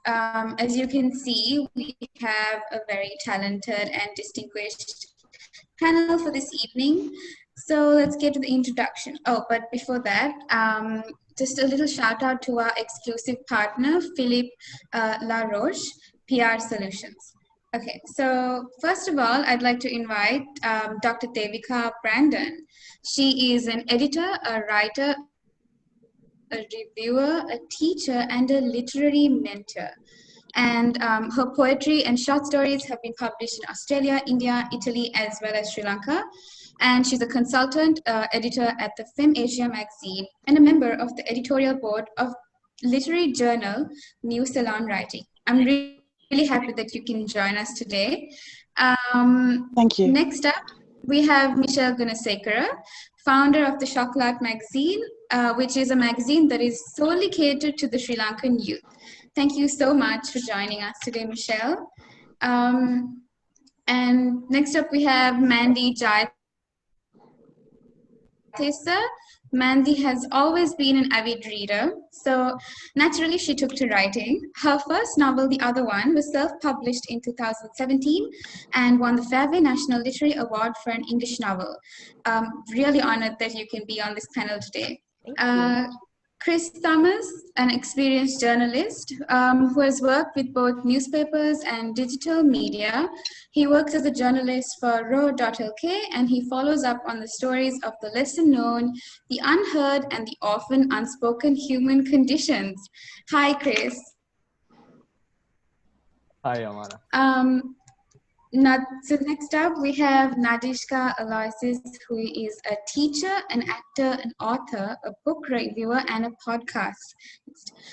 As you can see, we have a very talented and distinguished panel for this evening. So let's get to the introduction. Oh, but before that, just a little shout out to our exclusive partner, Philippe Laroche, PR Solutions. Okay, so first of all, I'd like to invite Dr. Devika Brendon. She is an editor, a writer, a reviewer, a teacher, and a literary mentor. And her poetry and short stories have been published in Australia, India, Italy, as well as Sri Lanka. And she's a consultant editor at the Fem Asia magazine and a member of the editorial board of literary journal New Salon Writing. I'm really happy that you can join us today. Thank you. Next up, we have Michelle Gunasekara, founder of the Chokolaate magazine, which is a magazine that is solely catered to the Sri Lankan youth. Thank you so much for joining us today, Michelle. And next up, we have Mandy Jayatissa. Mandy has always been an avid reader, so naturally she took to writing. Her first novel, The Other One, was self-published in 2017 and won the Fairway National Literary Award for an English novel. Really honored that you can be on this panel today. Kris Thomas, an experienced journalist who has worked with both newspapers and digital media. He works as a journalist for Raw.lk and he follows up on the stories of the lesser known, the unheard, and the often unspoken human conditions. Hi, Kris. Hi, Amana. So next up, we have Nadishka Aloysius, who is a teacher, an actor, an author, a book reviewer, and a podcast.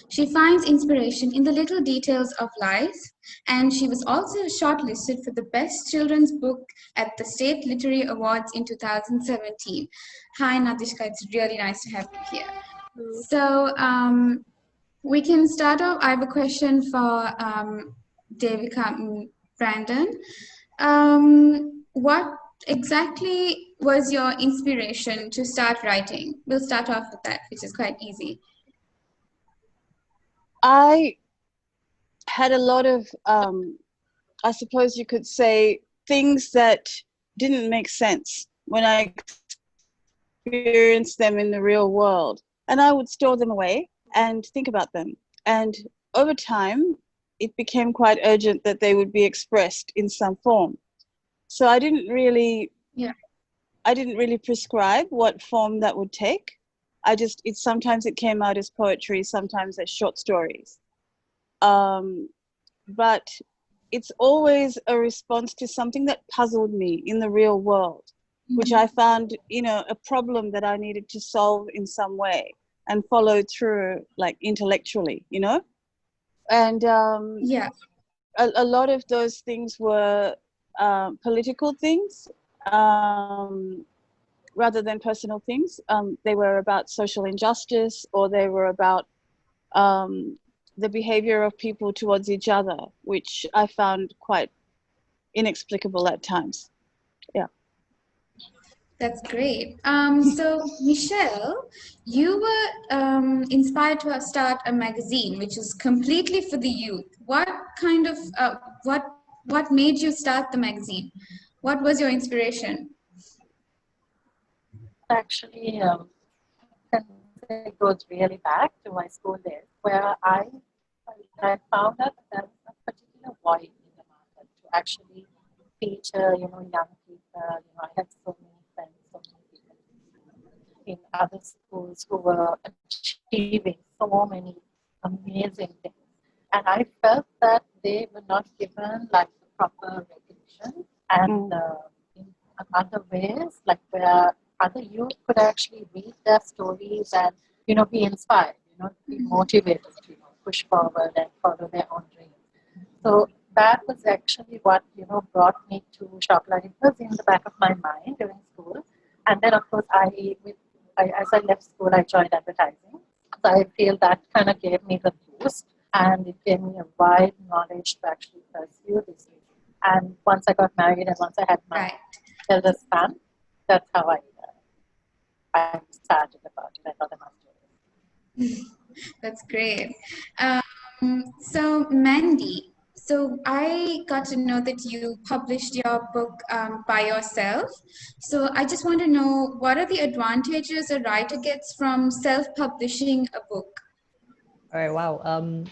She finds inspiration in the little details of life, and she was also shortlisted for the Best Children's Book at the State Literary Awards in 2017. Hi, Nadishka. It's really nice to have you here. So we can start off. I have a question for Devika Brendon. What exactly was your inspiration to start writing? We'll start off with that, which is quite easy. I had a lot of, I suppose you could say, things that didn't make sense when I experienced them in the real world. And I would store them away and think about them. And over time, it became quite urgent that they would be expressed in some form. So I didn't really prescribe what form that would take. Sometimes it came out as poetry, sometimes as short stories. But it's always a response to something that puzzled me in the real world, which I found, a problem that I needed to solve in some way and follow through, like, intellectually, And a lot of those things were political things rather than personal things. They were about social injustice, or they were about the behavior of people towards each other, which I found quite inexplicable at times. Yeah. That's great. So, Michelle, you were inspired to start a magazine which is completely for the youth. What kind of, what made you start the magazine? What was your inspiration? Actually, it goes really back to my school days, where I found that there was a particular void in the market to actually feature, young people. I had so many friends, so many people in other schools who were achieving so many amazing things. And I felt that they were not given like the proper recognition and in other ways, like where other youth could actually read their stories and, be inspired, be motivated to push forward and follow their own dreams. So that was actually what, brought me to Chokolaate. It was in the back of my mind during school. And then, of course, as I left school, I joined advertising. So I feel that kind of gave me the boost, and it gave me a wide knowledge to actually pursue this. And once I got married and once I had my eldest son, that's how I started about it. I thought I must do it. That's great. So Mandy, so I got to know that you published your book by yourself. So I just want to know, what are the advantages a writer gets from self-publishing a book? All right, wow.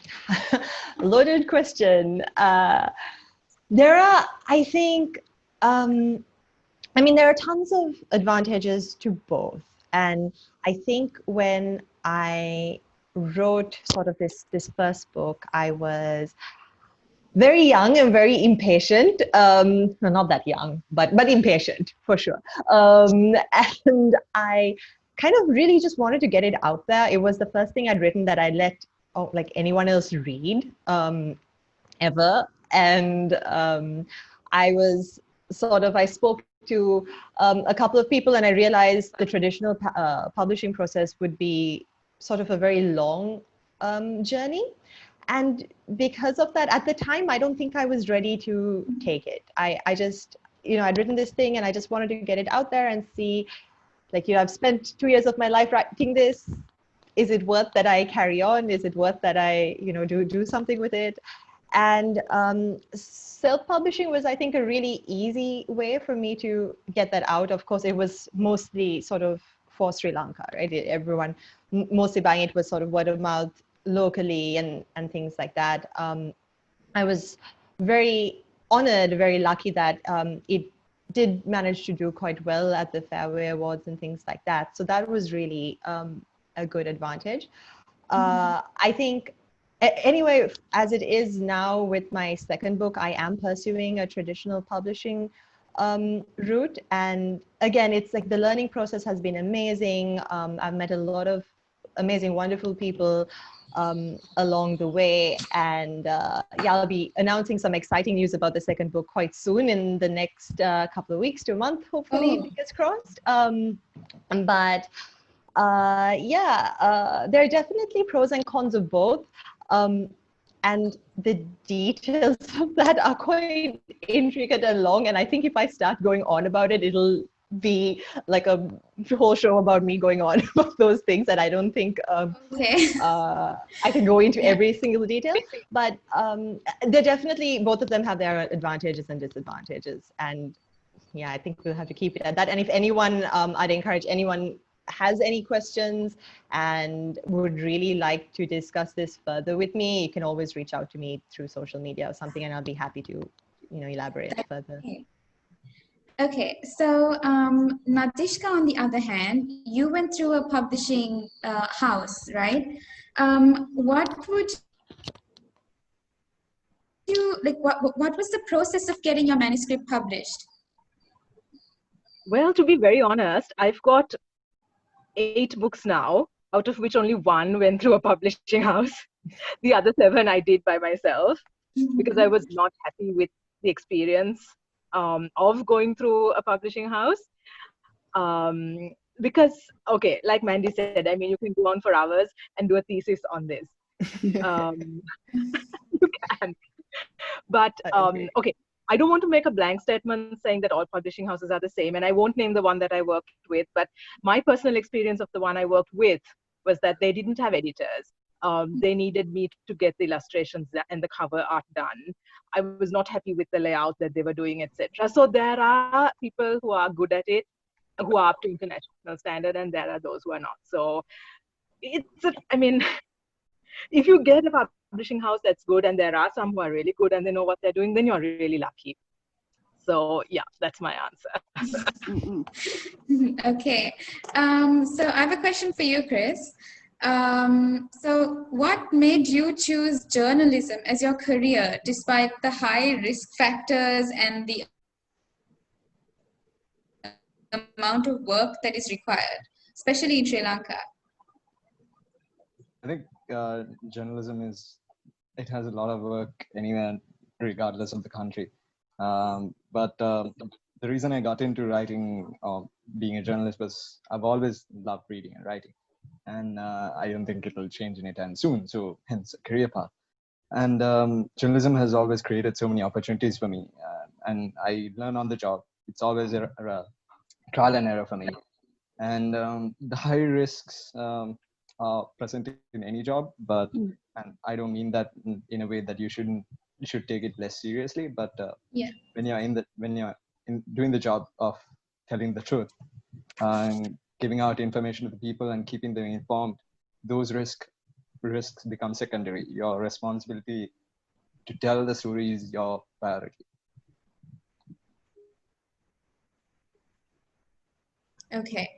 Loaded question. There are, I think, there are tons of advantages to both. And I think when I wrote sort of this first book, I was very young and very impatient. No, not that young, but impatient for sure. And I kind of really just wanted to get it out there. It was the first thing I'd written that I let like anyone else read ever. And I spoke to a couple of people, and I realized the traditional publishing process would be sort of a very long journey. And because of that, at the time, I don't think I was ready to take it. I just, I'd written this thing and I just wanted to get it out there and see, like, I've spent 2 years of my life writing this. Is it worth that I carry on? Is it worth that I, do something with it? And self-publishing was, I think, a really easy way for me to get that out. Of course, it was mostly sort of for Sri Lanka, right? Everyone mostly buying it was sort of word of mouth locally and things like that. I was very honored, very lucky that it did manage to do quite well at the Fairway Awards and things like that. So that was really a good advantage. I think, anyway, as it is now with my second book, I am pursuing a traditional publishing route. And again, it's like the learning process has been amazing. I've met a lot of amazing, wonderful people along the way. And I'll be announcing some exciting news about the second book quite soon, in the next couple of weeks to a month, hopefully, fingers crossed. But there are definitely pros and cons of both. And the details of that are quite intricate and long. And I think if I start going on about it, it'll be like a whole show about me going on about those things. And I don't think I can go into every single detail. But they're definitely, both of them have their advantages and disadvantages. And yeah, I think we'll have to keep it at that. And if anyone, I'd encourage anyone has any questions and would really like to discuss this further with me, you can always reach out to me through social media or something, and I'll be happy to, elaborate further. Okay, so Nadishka, on the other hand, you went through a publishing house, right? What would you like? What was the process of getting your manuscript published? Well, to be very honest, I've got 8 books now, out of which only 1 went through a publishing house. The other 7 I did by myself, because I was not happy with the experience of going through a publishing house. Because, okay, like Mandy said, I mean, you can go on for hours and do a thesis on this. You can. But, okay. I don't want to make a blank statement saying that all publishing houses are the same, and I won't name the one that I worked with, but my personal experience of the one I worked with was that they didn't have editors. They needed me to get the illustrations and the cover art done. I was not happy with the layout that they were doing, etc. So there are people who are good at it, who are up to international standard, and there are those who are not. So if you get a publishing house that's good, and there are some who are really good and they know what they're doing, then you're really lucky. So yeah, that's my answer. Okay, so I have a question for you, Kris. So what made you choose journalism as your career, despite the high risk factors and the amount of work that is required, especially in Sri Lanka? I think journalism it has a lot of work anywhere, regardless of the country. But the reason I got into writing or being a journalist was I've always loved reading and writing. And I don't think it'll change anytime soon. So hence a career path. And journalism has always created so many opportunities for me. And I learn on the job. It's always a trial and error for me. And the high risks are present in any job, but and I don't mean that in a way that you should take it less seriously, but when you're doing the job of telling the truth and giving out information to the people and keeping them informed, those risks become secondary. Your responsibility to tell the story is your priority. Okay.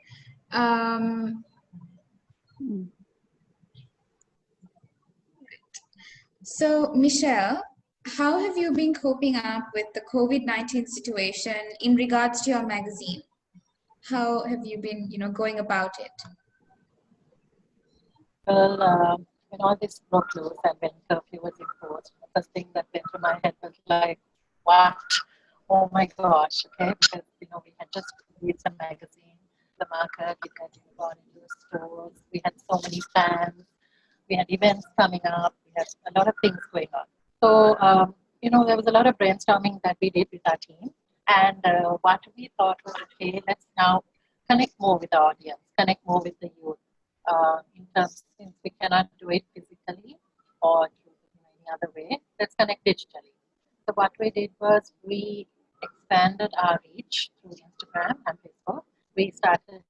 So, Michelle, how have you been coping up with the COVID-19 situation in regards to your magazine? How have you been, going about it? Well, when all this broke loose and when curfew was imposed, the first thing that went through my head was like, what? Oh my gosh, okay? Because, we had just released a magazine, the market, we had gone into the stores, we had so many fans, we had events coming up, we had a lot of things going on. So, there was a lot of brainstorming that we did with our team. And what we thought was, okay, let's now connect more with the audience, connect more with the youth. In terms, since we cannot do it physically or in any other way, let's connect digitally. So what we did was we expanded our reach through Instagram and Facebook. We started,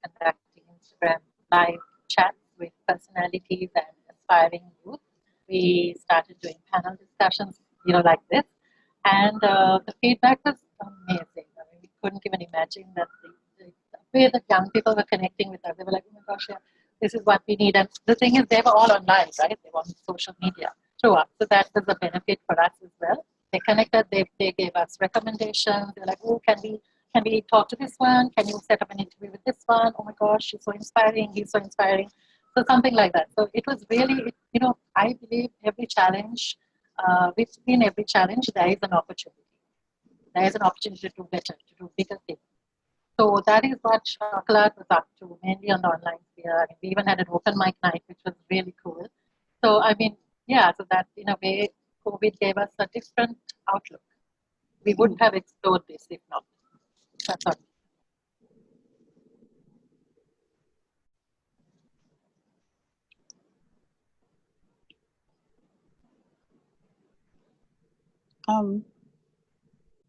conducting Instagram live chats with personalities and aspiring youth. We started doing panel discussions, like this. And the feedback was amazing. I mean, we couldn't even imagine that the way that young people were connecting with us. They were like, oh my gosh, yeah, this is what we need. And the thing is, they were all online, right? They were on social media through us. So that was a benefit for us as well. They connected, they gave us recommendations. They're like, oh, can we talk to this one? Can you set up an interview with this one? Oh my gosh, she's so inspiring. He's so inspiring. So something like that. So it was really, I believe every challenge, within every challenge, there is an opportunity. There is an opportunity to do better, to do bigger things. So that is what Chokolaate was up to, mainly on the online sphere. I mean, we even had an open mic night, which was really cool. So, I mean, so that in a way, COVID gave us a different outlook. We wouldn't have explored this if not. That's all.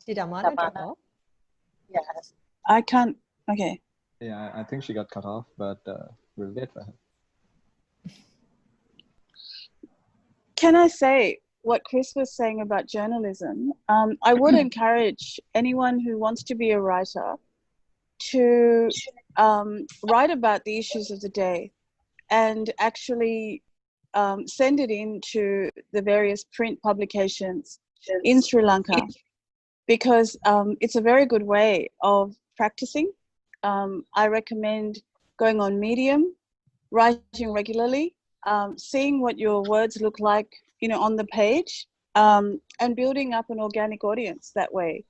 Did Amana drop off? Yes. I can't. Okay. Yeah, I think she got cut off, but we'll wait for her. Can I say what Kris was saying about journalism? I would encourage anyone who wants to be a writer to write about the issues of the day and actually send it in to the various print publications in Sri Lanka, because it's a very good way of practicing. I recommend going on Medium, writing regularly, seeing what your words look like, on the page, and building up an organic audience that way.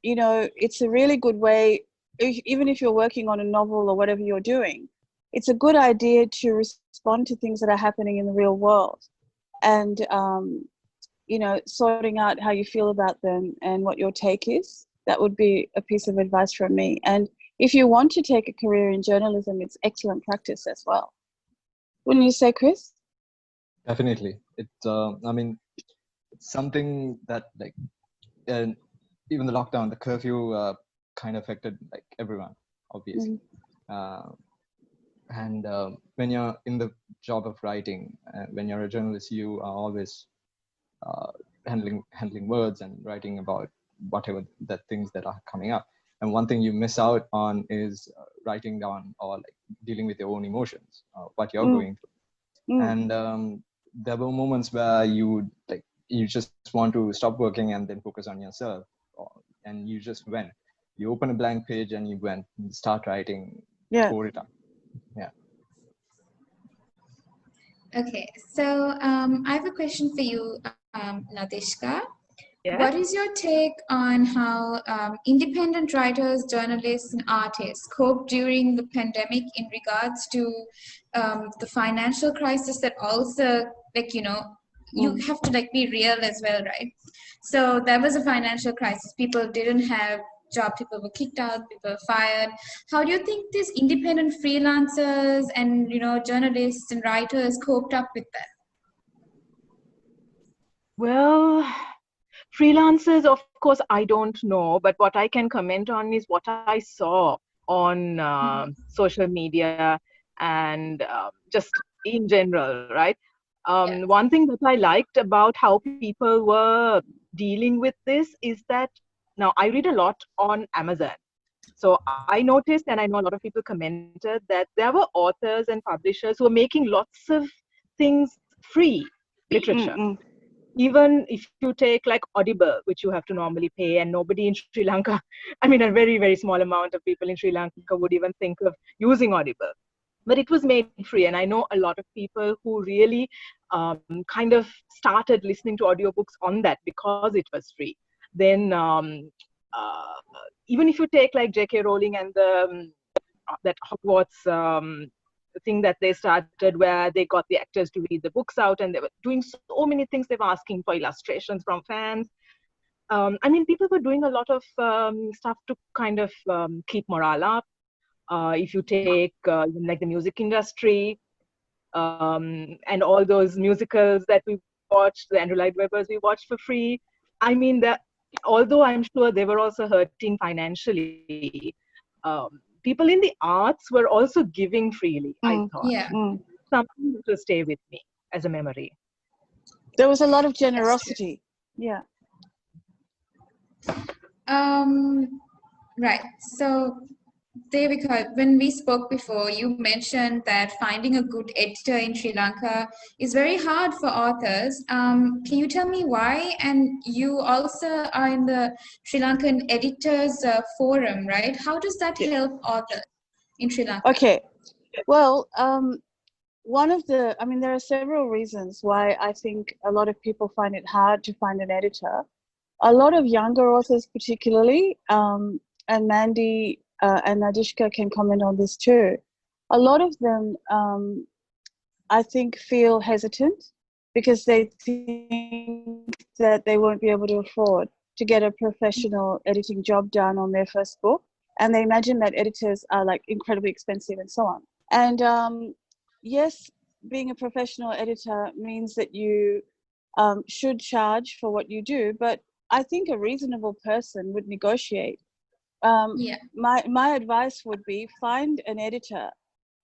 It's a really good way, even if you're working on a novel or whatever you're doing, it's a good idea to respond to things that are happening in the real world and, sorting out how you feel about them and what your take is. That would be a piece of advice from me. And if you want to take a career in journalism, it's excellent practice as well. Wouldn't you say, Kris? Definitely. It's something that even the lockdown, the curfew kind of affected everyone, obviously. And when you're in the job of writing, when you're a journalist, you are always handling words and writing about whatever the things that are coming up. And one thing you miss out on is writing down or dealing with your own emotions, what you're going through. And there were moments where you just want to stop working and then focus on yourself, and you just went. You open a blank page and you went and start writing. Pour it up. Yeah. Okay, so I have a question for you, Nadishka. Yes? What is your take on how independent writers, journalists, and artists cope during the pandemic in regards to the financial crisis that also, you have to be real as well, right? So there was a financial crisis. People didn't have job, people were kicked out, people were fired. How do you think these independent freelancers and, you know, journalists and writers coped up with that? Well, freelancers, of course, I don't know, but what I can comment on is what I saw on social media and just in general, right? One thing that I liked about how people were dealing with this is that now I read a lot on Amazon. So I noticed, and I know a lot of people commented, that there were authors and publishers who were making lots of things free, literature. Even if you take like Audible, which you have to normally pay, and nobody in Sri Lanka, I mean, a very, very small amount of people in Sri Lanka would even think of using Audible. But it was made free. And I know a lot of people who really kind of started listening to audiobooks on that because it was free. Then even if you take like J.K. Rowling and that Hogwarts thing that they started where they got the actors to read the books out, and they were doing so many things. They were asking for illustrations from fans. I mean, people were doing a lot of stuff to kind of keep morale up. If you take like the music industry and all those musicals that we watched, the Andrew Lloyd Webbers we watched for free. I mean, that although I'm sure they were also hurting financially, people in the arts were also giving freely, I thought. Something to stay with me as a memory. There was a lot of generosity. Yeah. Right. So, Devika, when we spoke before, you mentioned that finding a good editor in Sri Lanka is very hard for authors. Can you tell me why? And you also are in the Sri Lankan Editors Forum, right? How does that help authors in Sri Lanka? Okay. Well, I mean, there are several reasons why I think a lot of people find it hard to find an editor. A lot of younger authors particularly, and Mandy and Nadishka can comment on this too. A lot of them, I think, feel hesitant because they think that they won't be able to afford to get a professional editing job done on their first book. And they imagine that editors are like incredibly expensive and so on. And yes, being a professional editor means that you should charge for what you do, but I think a reasonable person would negotiate. My advice would be find an editor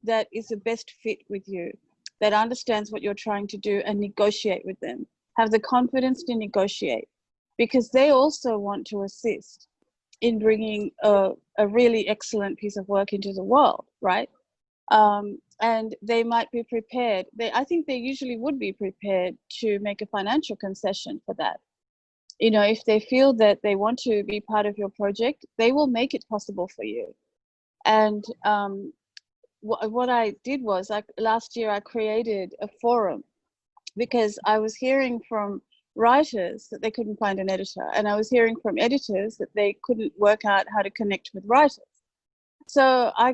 that is the best fit with you, that understands what you're trying to do, and negotiate with them. Have the confidence to negotiate, because they also want to assist in bringing a really excellent piece of work into the world, right? And they might be prepared. I think they usually would be prepared to make a financial concession for that. You know, if they feel that they want to be part of your project, they will make it possible for you. And what I did was, last year I created a forum because I was hearing from writers that they couldn't find an editor, and I was hearing from editors that they couldn't work out how to connect with writers. So I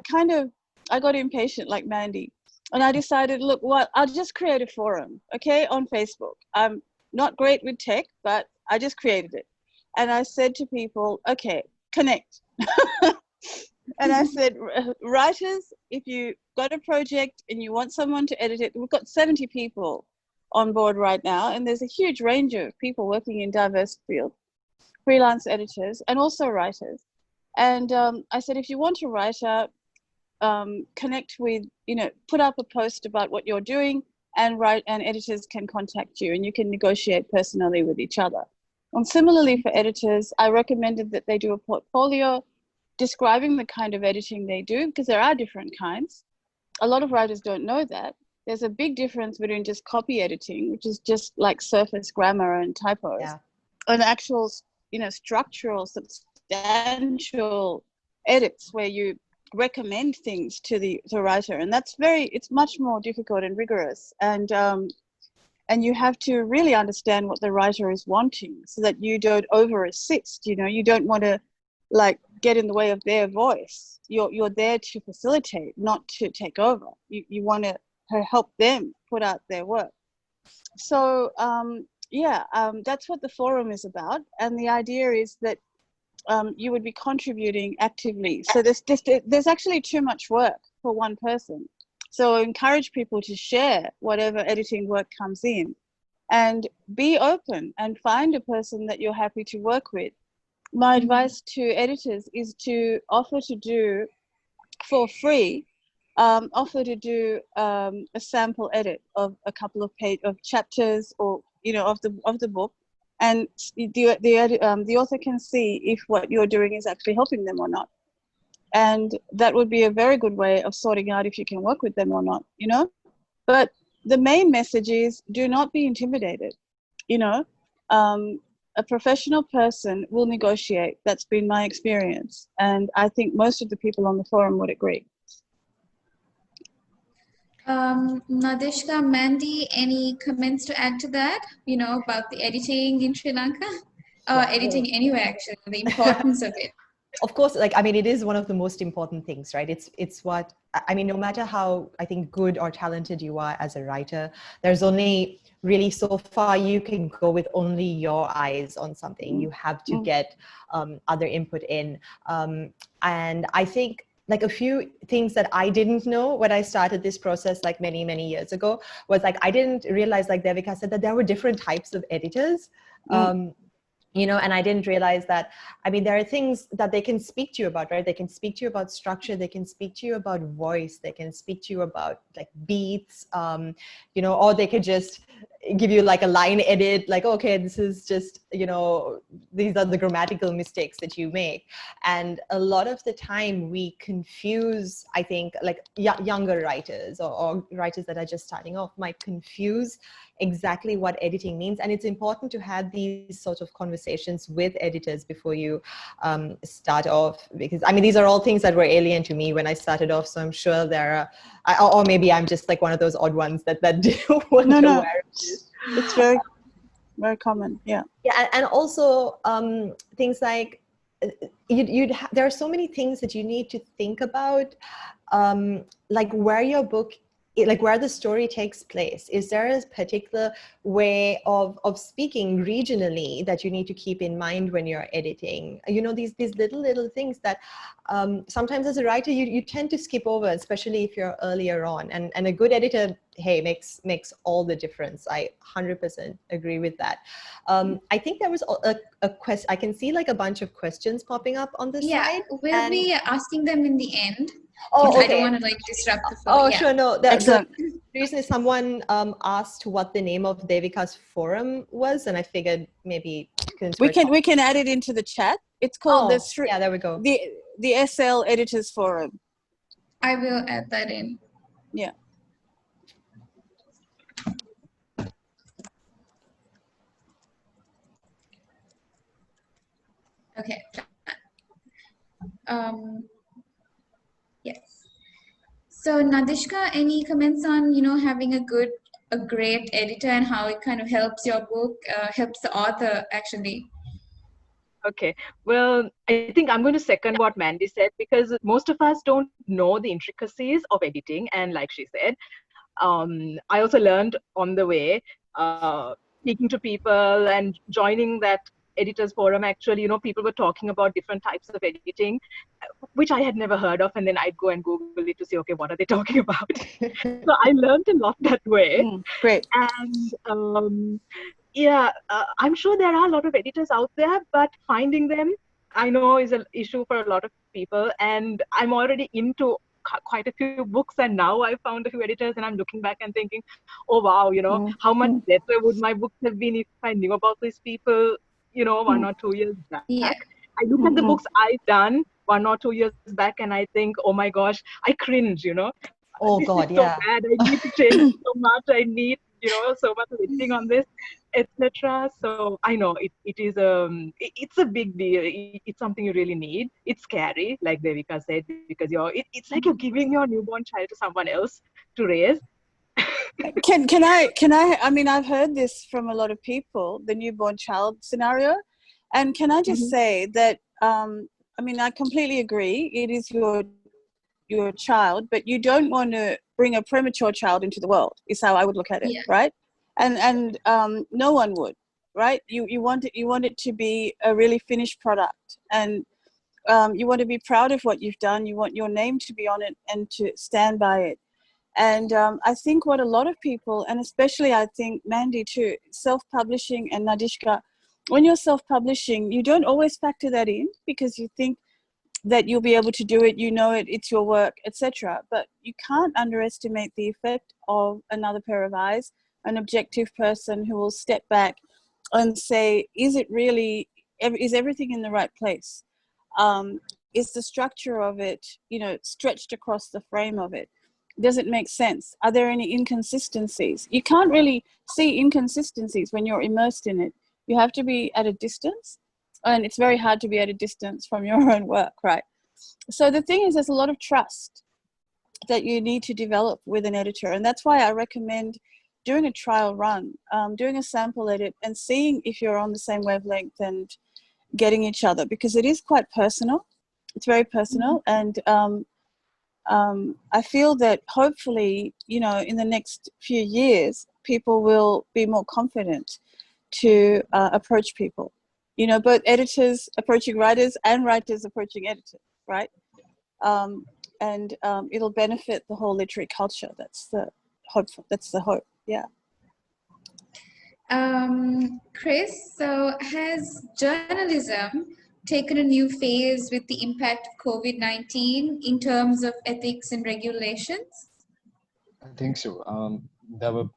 got impatient like Mandy, and I decided, look, I'll just create a forum, okay, on Facebook. I'm not great with tech, but I just created it. And I said to people, okay, connect. And I said, writers, if you got a project and you want someone to edit it, we've got 70 people on board right now, and there's a huge range of people working in diverse fields, freelance editors and also writers. And I said, if you want a writer, connect with, put up a post about what you're doing, and editors can contact you, and you can negotiate personally with each other. And similarly for editors, I recommended that they do a portfolio describing the kind of editing they do, because there are different kinds. A lot of writers don't know that. There's a big difference between just copy editing, which is just like surface grammar and typos, and actual, structural, substantial edits where you recommend things to the writer, and it's much more difficult and rigorous, and you have to really understand what the writer is wanting so that you don't over assist. You don't want to get in the way of their voice. You're there to facilitate, not to take over. You want to help them put out their work. So that's what the forum is about, and the idea is that you would be contributing actively. So there's actually too much work for one person. So I encourage people to share whatever editing work comes in, and be open and find a person that you're happy to work with. My advice to editors is to offer to do for free, offer to do a sample edit of a couple of chapters, or of the book, and the author can see if what you're doing is actually helping them or not. And that would be a very good way of sorting out if you can work with them or not, But the main message is, do not be intimidated. A professional person will negotiate. That's been my experience. And I think most of the people on the forum would agree. Nadishka, Mandy, any comments to add to that, about the editing in Sri Lanka? Editing anywhere, actually, the importance of it. Of course, it is one of the most important things, right? It's what, no matter how, I think, good or talented you are as a writer, there's only really so far you can go with only your eyes on something. You have to get other input in. And I think, a few things that I didn't know when I started this process, many, many years ago, was I didn't realize, Devika said, that there were different types of editors. And I didn't realize that, there are things that they can speak to you about, right? They can speak to you about structure, they can speak to you about voice, they can speak to you about beats, or they could just give you a line edit, okay, this is just, these are the grammatical mistakes that you make. And a lot of the time we confuse, I think, younger writers or writers that are just starting off might confuse exactly what editing means. And it's important to have these sort of conversations with editors before you start off, because these are all things that were alien to me when I started off. So I'm sure there are, or maybe I'm just one of those odd ones that weren't aware of this. It's very, very common. Yeah. Yeah. And also things there are so many things that you need to think about, where your book, where the story takes place. Is there a particular way of speaking regionally that you need to keep in mind when you're editing? These little things that sometimes as a writer you tend to skip over, especially if you're earlier on. And a good editor, hey, makes all the difference. I 100% agree with that. I think there was a question. I can see a bunch of questions popping up on the side. We'll be asking them in the end. Oh, okay. I don't want to disrupt the flow. Oh, sure. No, the reason is someone asked what the name of Devika's forum was, and I figured maybe we can add it into the chat. It's called yeah, there we go. The SL Editors Forum. I will add that in. Yeah. Okay. Yes. So Nadishka, any comments on, having a great editor and how it kind of helps your book, helps the author actually? Okay, well, I think I'm going to second what Mandy said, because most of us don't know the intricacies of editing. And like she said, I also learned on the way, speaking to people and joining that editors forum. Actually, people were talking about different types of editing, which I had never heard of, and then I'd go and Google it to see, okay, what are they talking about? So I learned a lot that way. Great. And I'm sure there are a lot of editors out there, but finding them, I know, is an issue for a lot of people. And I'm already into quite a few books, and now I found a few editors, and I'm looking back and thinking, oh wow, how much better would my books have been if I knew about these people 1 or 2 years back. Yeah. I look at the books I've done 1 or 2 years back, and I think, oh my gosh, I cringe, Oh this God, is so yeah. bad. I need to change so much. I need, so much editing on this, etc. So I know it's a big deal. It's something you really need. It's scary, like Devika said, because it's like you're giving your newborn child to someone else to raise. Can I mean, I've heard this from a lot of people, the newborn child scenario. And can I just say that, I completely agree. It is your child, but you don't want to bring a premature child into the world, is how I would look at it, right? And no one would. right? You want it to be a really finished product, and you want to be proud of what you've done. You want your name to be on it and to stand by it. And I think what a lot of people, and especially I think Mandy too, self-publishing, and Nadishka, when you're self-publishing, you don't always factor that in because you think that you'll be able to do it, you know it, it's your work, etc. But you can't underestimate the effect of another pair of eyes, an objective person who will step back and say, is everything in the right place? Is the structure of it, stretched across the frame of it? Does it make sense? Are there any inconsistencies? You can't really see inconsistencies when you're immersed in it. You have to be at a distance, and it's very hard to be at a distance from your own work, right? So the thing is, there's a lot of trust that you need to develop with an editor, and that's why I recommend doing a trial run, doing a sample edit, and seeing if you're on the same wavelength and getting each other, because it is quite personal. It's very personal, and I feel that hopefully, in the next few years, people will be more confident to approach people. Both editors approaching writers and writers approaching editors, right? And it'll benefit the whole literary culture. That's the hope. Yeah. Kris, so has journalism taken a new phase with the impact of COVID-19 in terms of ethics and regulations? I think so. The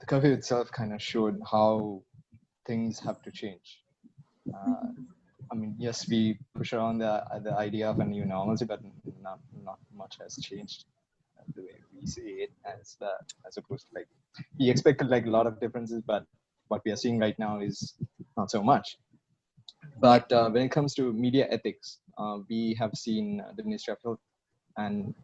curfew itself kind of showed how things have to change. Yes, we push around the idea of a new normalcy, but not much has changed the way we see it, as opposed to we expected a lot of differences, but what we are seeing right now is not so much. But when it comes to media ethics, we have seen the Ministry of Health and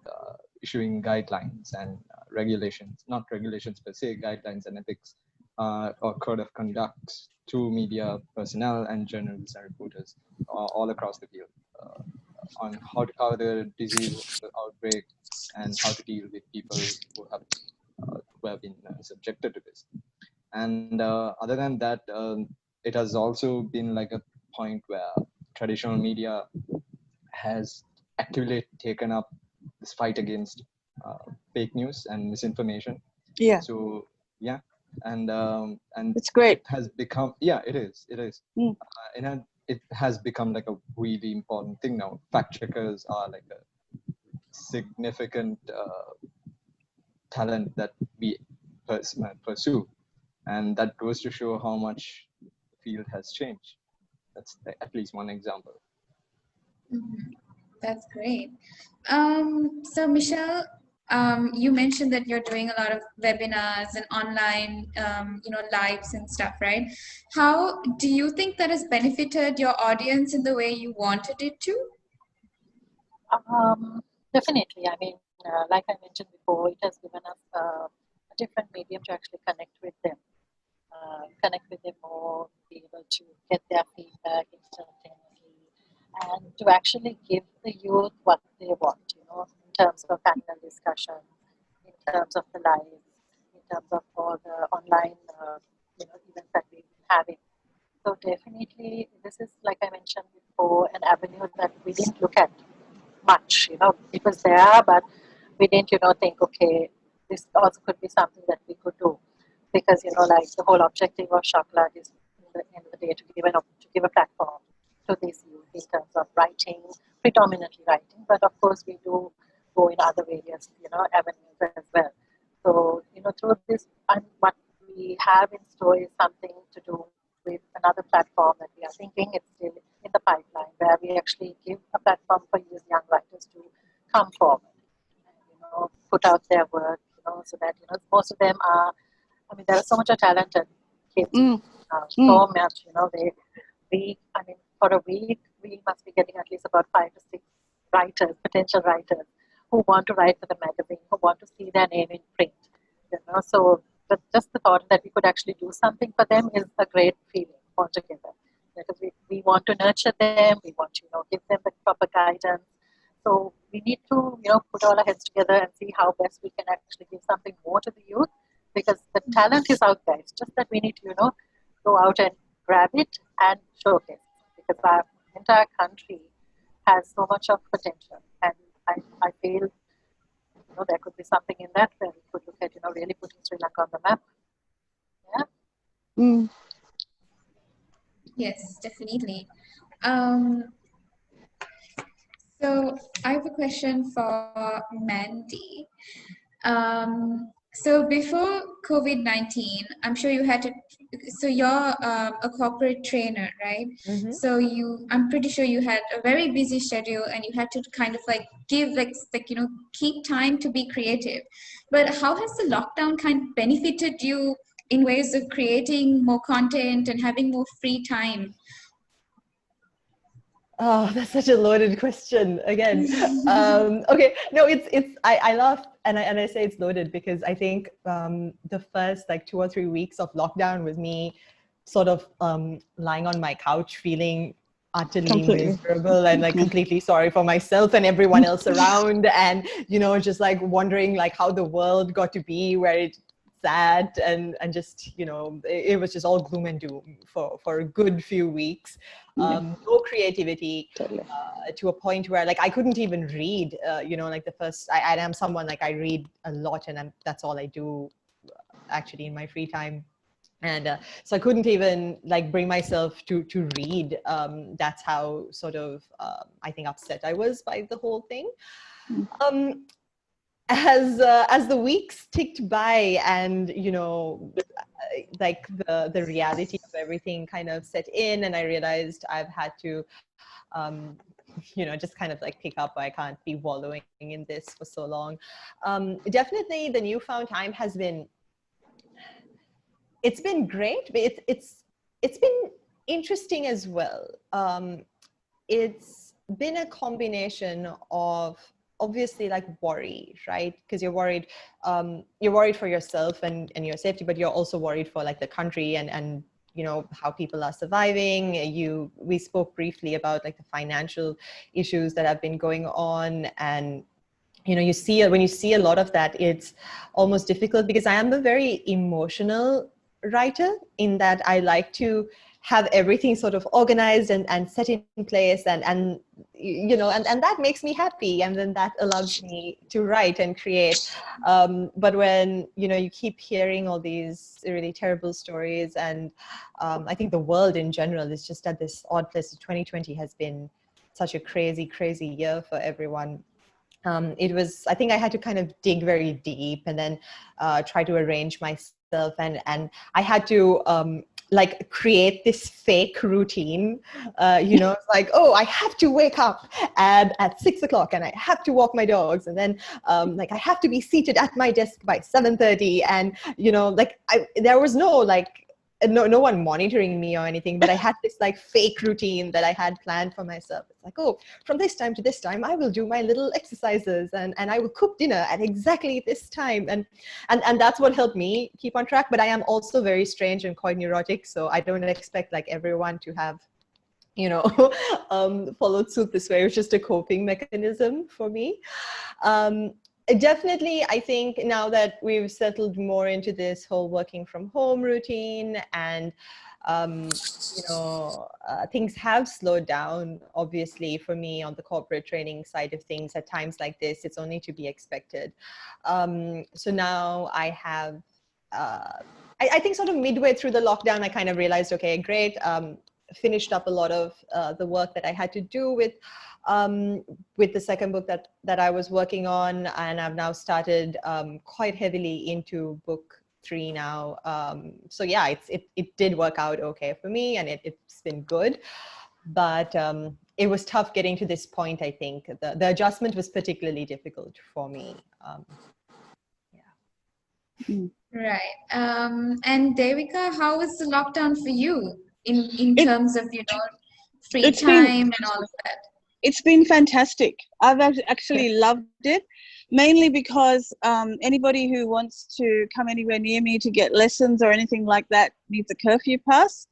issuing guidelines and regulations, not regulations per se, guidelines and ethics or code of conduct to media personnel and journalists and reporters all across the field on how the disease outbreak and how to deal with people who have been subjected to this. And other than that, it has also been a point where traditional media has actively taken up this fight against fake news and misinformation. Yeah. So yeah, and it's great. It has become, it is. And it has become a really important thing now. Fact checkers are a significant talent that we pursue, and that goes to show how much the field has changed. That's at least one example. That's great. So Michelle, you mentioned that you're doing a lot of webinars and online, lives and stuff, right? How do you think that has benefited your audience in the way you wanted it to? Definitely. Like I mentioned before, it has given us a different medium to actually connect with them more, be able to get their feedback instantaneously, and to actually give the youth what they want, in terms of panel discussion, in terms of the live, in terms of all the online, events that we've been having. So definitely, this is, like I mentioned before, an avenue that we didn't look at much. It was there, but we didn't, think, okay, this also could be something that we could do. Because, the whole objective of Chokolaate is, in the end of the day, to give a platform to these youth in terms of writing, predominantly writing, but of course we do go in other various, avenues as well. So, through this, and what we have in store is something to do with another platform that we are thinking. It's still in the pipeline, where we actually give a platform for these young writers to come forward and, put out their work, so that, most of them are, there are so much talented kids, so much, for a week, we must be getting at least about 5 to 6 writers, potential writers, who want to write for the magazine, who want to see their name in print, so but just the thought that we could actually do something for them is a great feeling altogether, because we want to nurture them, we want to, give them the proper guidance. So we need to, put all our heads together and see how best we can actually give something more to the youth, because the talent is out there. It's just that we need to, go out and grab it and showcase it, because our entire country has so much of potential. And I feel, there could be something in that where we could look at, really putting Sri Lanka on the map. Yeah. Mm. Yes, definitely. So I have a question for Mandy. So before COVID-19, I'm sure you had to, so you're a corporate trainer, right? Mm-hmm. So I'm pretty sure you had a very busy schedule and you had to kind of give keep time to be creative. But how has the lockdown kind of benefited you in ways of creating more content and having more free time? Oh, that's such a loaded question again. Okay, no, I laugh and I say it's loaded because I think the first 2 or 3 weeks of lockdown was me sort of lying on my couch feeling utterly miserable and completely sorry for myself and everyone else around, and just wondering how the world got to be where it sat, and just it was just all gloom and doom for a good few weeks. No creativity, to a point where I couldn't even read. The first, I am someone I read a lot, and that's all I do actually in my free time. And so I couldn't even bring myself to read. That's how sort of I think upset I was by the whole thing. As the weeks ticked by, and the reality of everything kind of set in, and I realized I've had to just kind of pick up. I can't be wallowing in this for so long. Definitely the newfound time has been, it's been great, but it's been interesting as well. It's been a combination of obviously worry, right? Because you're worried for yourself and your safety, but you're also worried for the country and how people are surviving. We spoke briefly about the financial issues that have been going on, and when you see a lot of that, it's almost difficult, because I am a very emotional writer in that I like to have everything sort of organized and set in place, and that makes me happy, and then that allows me to write and create. But when you keep hearing all these really terrible stories, and I think the world in general is just at this odd place. 2020 has been such a crazy year for everyone. I think I had to kind of dig very deep, and then try to arrange myself, and I had to create this fake routine. It's I have to wake up at 6 o'clock, and I have to walk my dogs, and then I have to be seated at my desk by 7:30, and there was no one monitoring me or anything, but I had this fake routine that I had planned for myself. It's from this time to this time, I will do my little exercises, and I will cook dinner at exactly this time. And that's what helped me keep on track. But I am also very strange and quite neurotic, so I don't expect everyone to have, followed suit this way. It was just a coping mechanism for me. Definitely, I think now that we've settled more into this whole working from home routine, and things have slowed down, obviously, for me on the corporate training side of things. At times like this, it's only to be expected. So now I have, I think sort of midway through the lockdown, I kind of realized, okay, great. Finished up a lot of the work that I had to do with the second book that I was working on, and I've now started quite heavily into book 3 now. So yeah, it did work out okay for me, and it's been good, but it was tough getting to this point. I think the adjustment was particularly difficult for me. Right. And Devika, how was the lockdown for you in terms of free time and all of that? It's been fantastic. I've actually loved it, mainly because anybody who wants to come anywhere near me to get lessons or anything like that needs a curfew pass.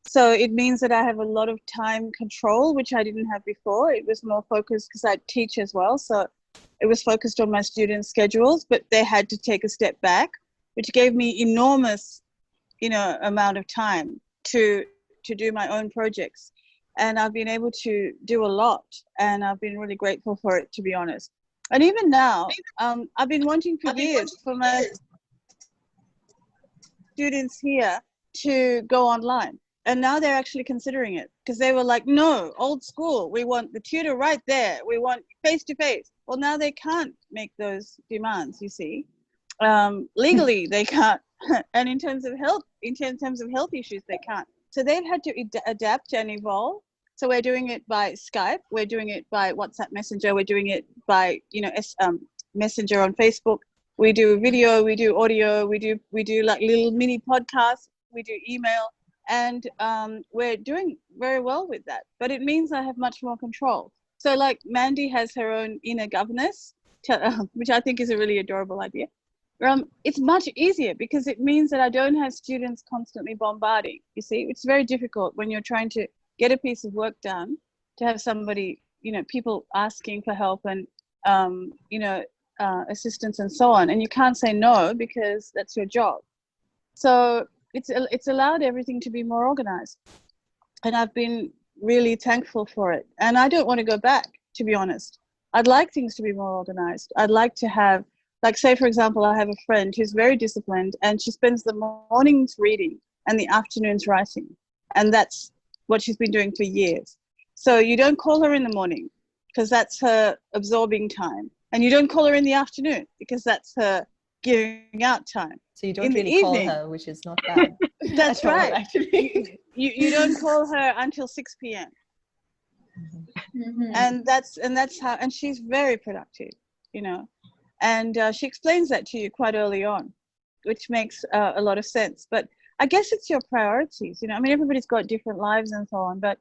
So it means that I have a lot of time control, which I didn't have before. It was more focused because I teach as well. So it was focused on my students' schedules, but they had to take a step back. which gave me enormous, amount of time to do my own projects. And I've been able to do a lot, and I've been really grateful for it, to be honest. And even now, I've been wanting for years for my students here to go online. And now they're actually considering it, because they were like, no, old school, we want the tutor right there. We want face-to-face. Well, now they can't make those demands, you see. Legally, they can't. And in terms of health issues, they can't. So they've had to adapt and evolve. So we're doing it by Skype. We're doing it by WhatsApp Messenger. We're doing it by, Messenger on Facebook. We do video, we do audio, we do like little mini podcasts, we do email, and we're doing very well with that. But it means I have much more control. So like Mandy has her own inner governess, which I think is a really adorable idea. It's much easier because it means that I don't have students constantly bombarding. You see, it's very difficult when you're trying to get a piece of work done to have somebody, people asking for help and, assistance and so on. And you can't say no because that's your job. So it's allowed everything to be more organized. And I've been really thankful for it. And I don't want to go back, to be honest. I'd like things to be more organized. I'd like to have, like, say, for example, I have a friend who's very disciplined and she spends the mornings reading and the afternoons writing. And that's what she's been doing for years. So you don't call her in the morning because that's her absorbing time. And you don't call her in the afternoon because that's her giving out time. So you don't really call her, which is not bad. That's right. Actually. You don't call her until 6 p.m. Mm-hmm. And that's how, and she's very productive, and she explains that to you quite early on, which makes a lot of sense. But I guess it's your priorities, everybody's got different lives and so on, but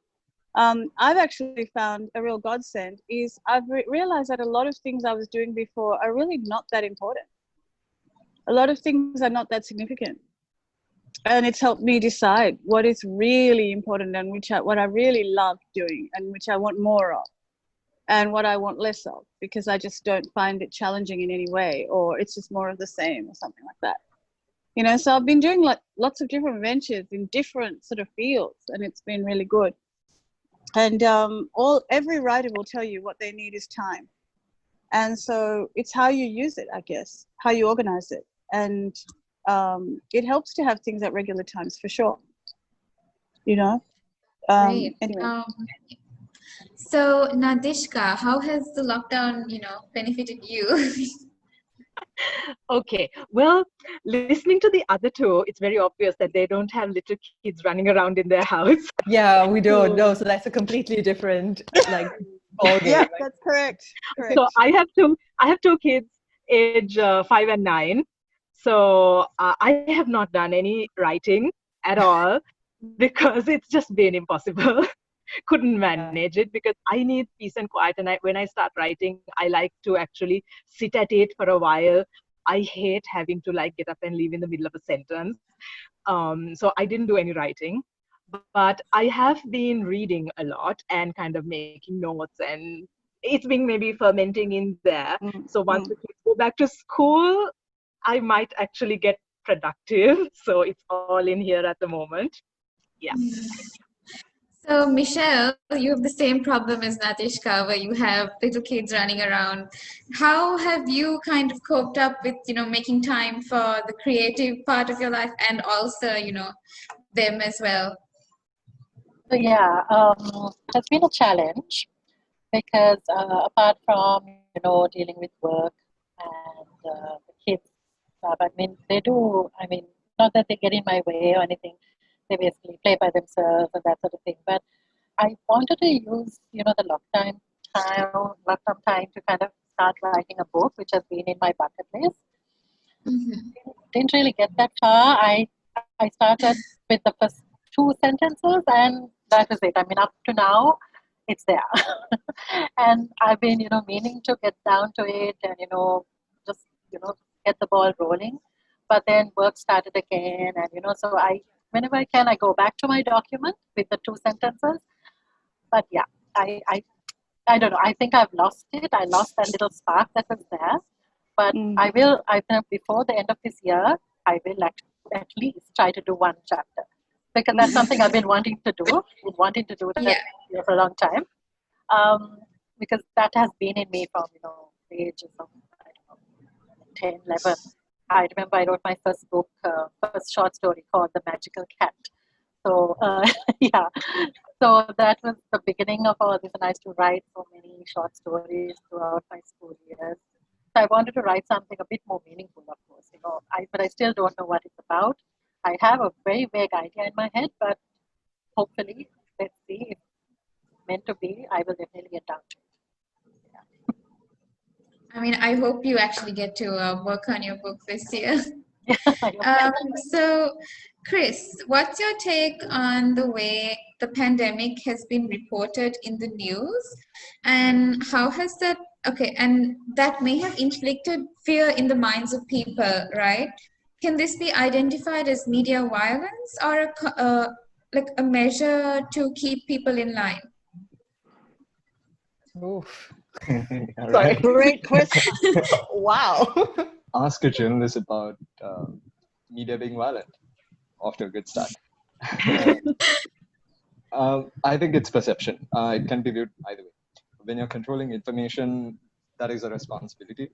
I've actually found a real godsend is I've realized that a lot of things I was doing before are really not that important. A lot of things are not that significant. And it's helped me decide what is really important and what I really love doing and which I want more of and what I want less of, because I just don't find it challenging in any way, or it's just more of the same or something like that. So I've been doing like lots of different ventures in different sort of fields, and it's been really good. And every writer will tell you what they need is time. And so it's how you use it, I guess, how you organize it. And it helps to have things at regular times for sure. Great. Anyway. So Nadishka, how has the lockdown, benefited you? Okay, well, listening to the other two, it's very obvious that they don't have little kids running around in their house. Yeah, we don't know. So that's a completely different ballgame. Yeah, that's correct. So I have two kids, age 5 and 9. So I have not done any writing at all because it's just been impossible. Couldn't manage it because I need peace and quiet. And when I start writing, I like to actually sit at it for a while. I hate having to get up and leave in the middle of a sentence. So I didn't do any writing, but I have been reading a lot and kind of making notes, and it's been maybe fermenting in there. So once the kids go back to school, I might actually get productive. So it's all in here at the moment. Yeah. So Michelle, you have the same problem as Nadishka, where you have little kids running around. How have you kind of coped up with, making time for the creative part of your life and also, them as well? So yeah, it's been a challenge because apart from, dealing with work and the kids, not that they get in my way or anything. They basically play by themselves and that sort of thing. But I wanted to use, the lockdown time to kind of start writing a book, which has been in my bucket list. Mm-hmm. Didn't really get that far. I started with the first 2 sentences, and that was it. Up to now, it's there. And I've been, meaning to get down to it and, just, get the ball rolling. But then work started again, and, so whenever I can, I go back to my document with the 2 sentences. But yeah, I don't know. I think I've lost it. I lost that little spark that was there. But before the end of this year, I will at least try to do one chapter, because that's something I've been wanting to do. That for a long time, because that has been in me from the ages of, I don't know, 10, 11. I remember I wrote my first book, first short story called The Magical Cat. So yeah, so that was the beginning of all this, and I used to write so many short stories throughout my school years. So I wanted to write something a bit more meaningful, of course, but I still don't know what it's about. I have a very vague idea in my head, but hopefully, let's see, if it's meant to be, I will definitely get down to it. I mean, I hope you actually get to work on your book this year. So, Kris, what's your take on the way the pandemic has been reported in the news, and how has that, and that may have inflicted fear in the minds of people, right? Can this be identified as media violence or like a measure to keep people in line? Oof. Right. Great question. Wow. Ask a journalist about media being violent. Off to a good start. I think it's perception. It can be viewed either way. When you're controlling information, that is a responsibility.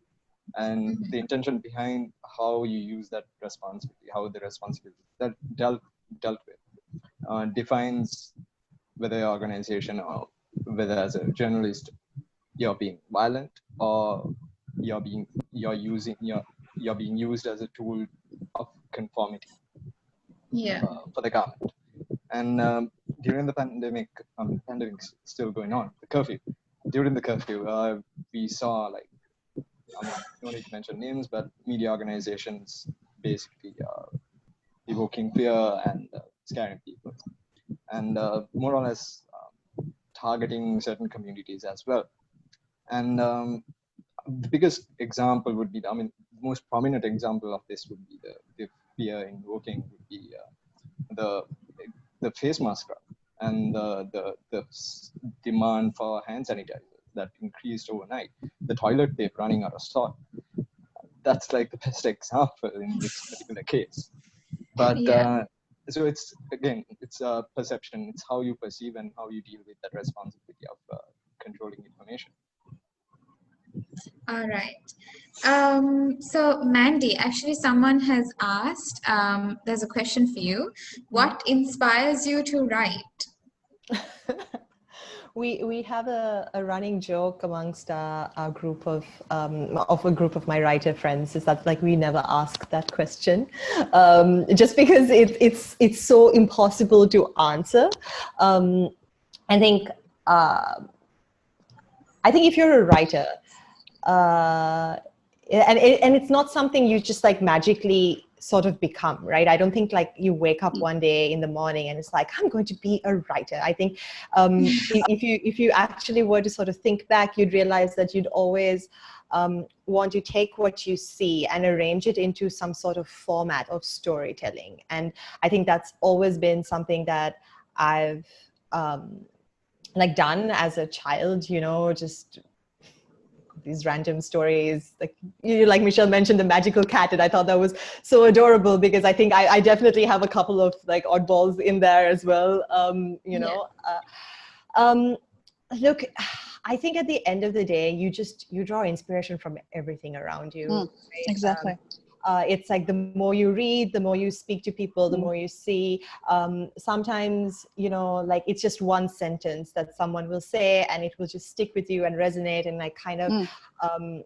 And the intention behind how you use that responsibility, how the responsibility that dealt with, defines whether your organization or whether as a journalist you're being violent or you're being used as a tool of conformity for the government. And during the pandemic's still going on, the curfew. During the curfew, we saw, like, no need to mention names, but media organizations basically evoking fear and scaring people, and more or less targeting certain communities as well. And the biggest example would be, the most prominent example of this would be the fear invoking would be the face mask run and the demand for hand sanitizer that increased overnight, the toilet paper running out of stock. That's like the best example in this particular case. But so it's perception. It's how you perceive and how you deal with that responsibility of controlling information. All right. So Mandy, actually someone has asked, there's a question for you. What inspires you to write? We have a running joke amongst our group of a group of my writer friends, is that, like, we never ask that question, just because it's so impossible to answer. I think if you're a writer, and it's not something you just like magically sort of become, right? I don't think like you wake up one day in the morning and it's like, I'm going to be a writer. I think if you actually were to sort of think back, you'd realize that you'd always want to take what you see and arrange it into some sort of format of storytelling. And I think that's always been something that I've like done as a child, just these random stories, like Michelle mentioned the magical cat, and I thought that was so adorable, because I think I definitely have a couple of like oddballs in there as well. Look, I think at the end of the day, you draw inspiration from everything around you. Right? Exactly. It's like the more you read, the more you speak to people, the more you see. Sometimes, like it's just one sentence that someone will say and it will just stick with you and resonate, and like kind of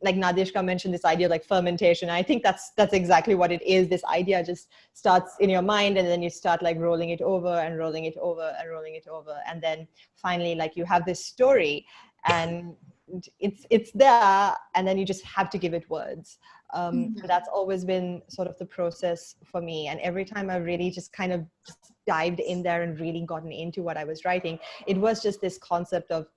like Nadishka mentioned this idea like fermentation. I think that's exactly what it is. This idea just starts in your mind, and then you start like rolling it over and rolling it over and rolling it over. And then finally, like you have this story and it's there, and then you just have to give it words. That's always been sort of the process for me. And every time I really just kind of just dived in there and really gotten into what I was writing, it was just this concept of,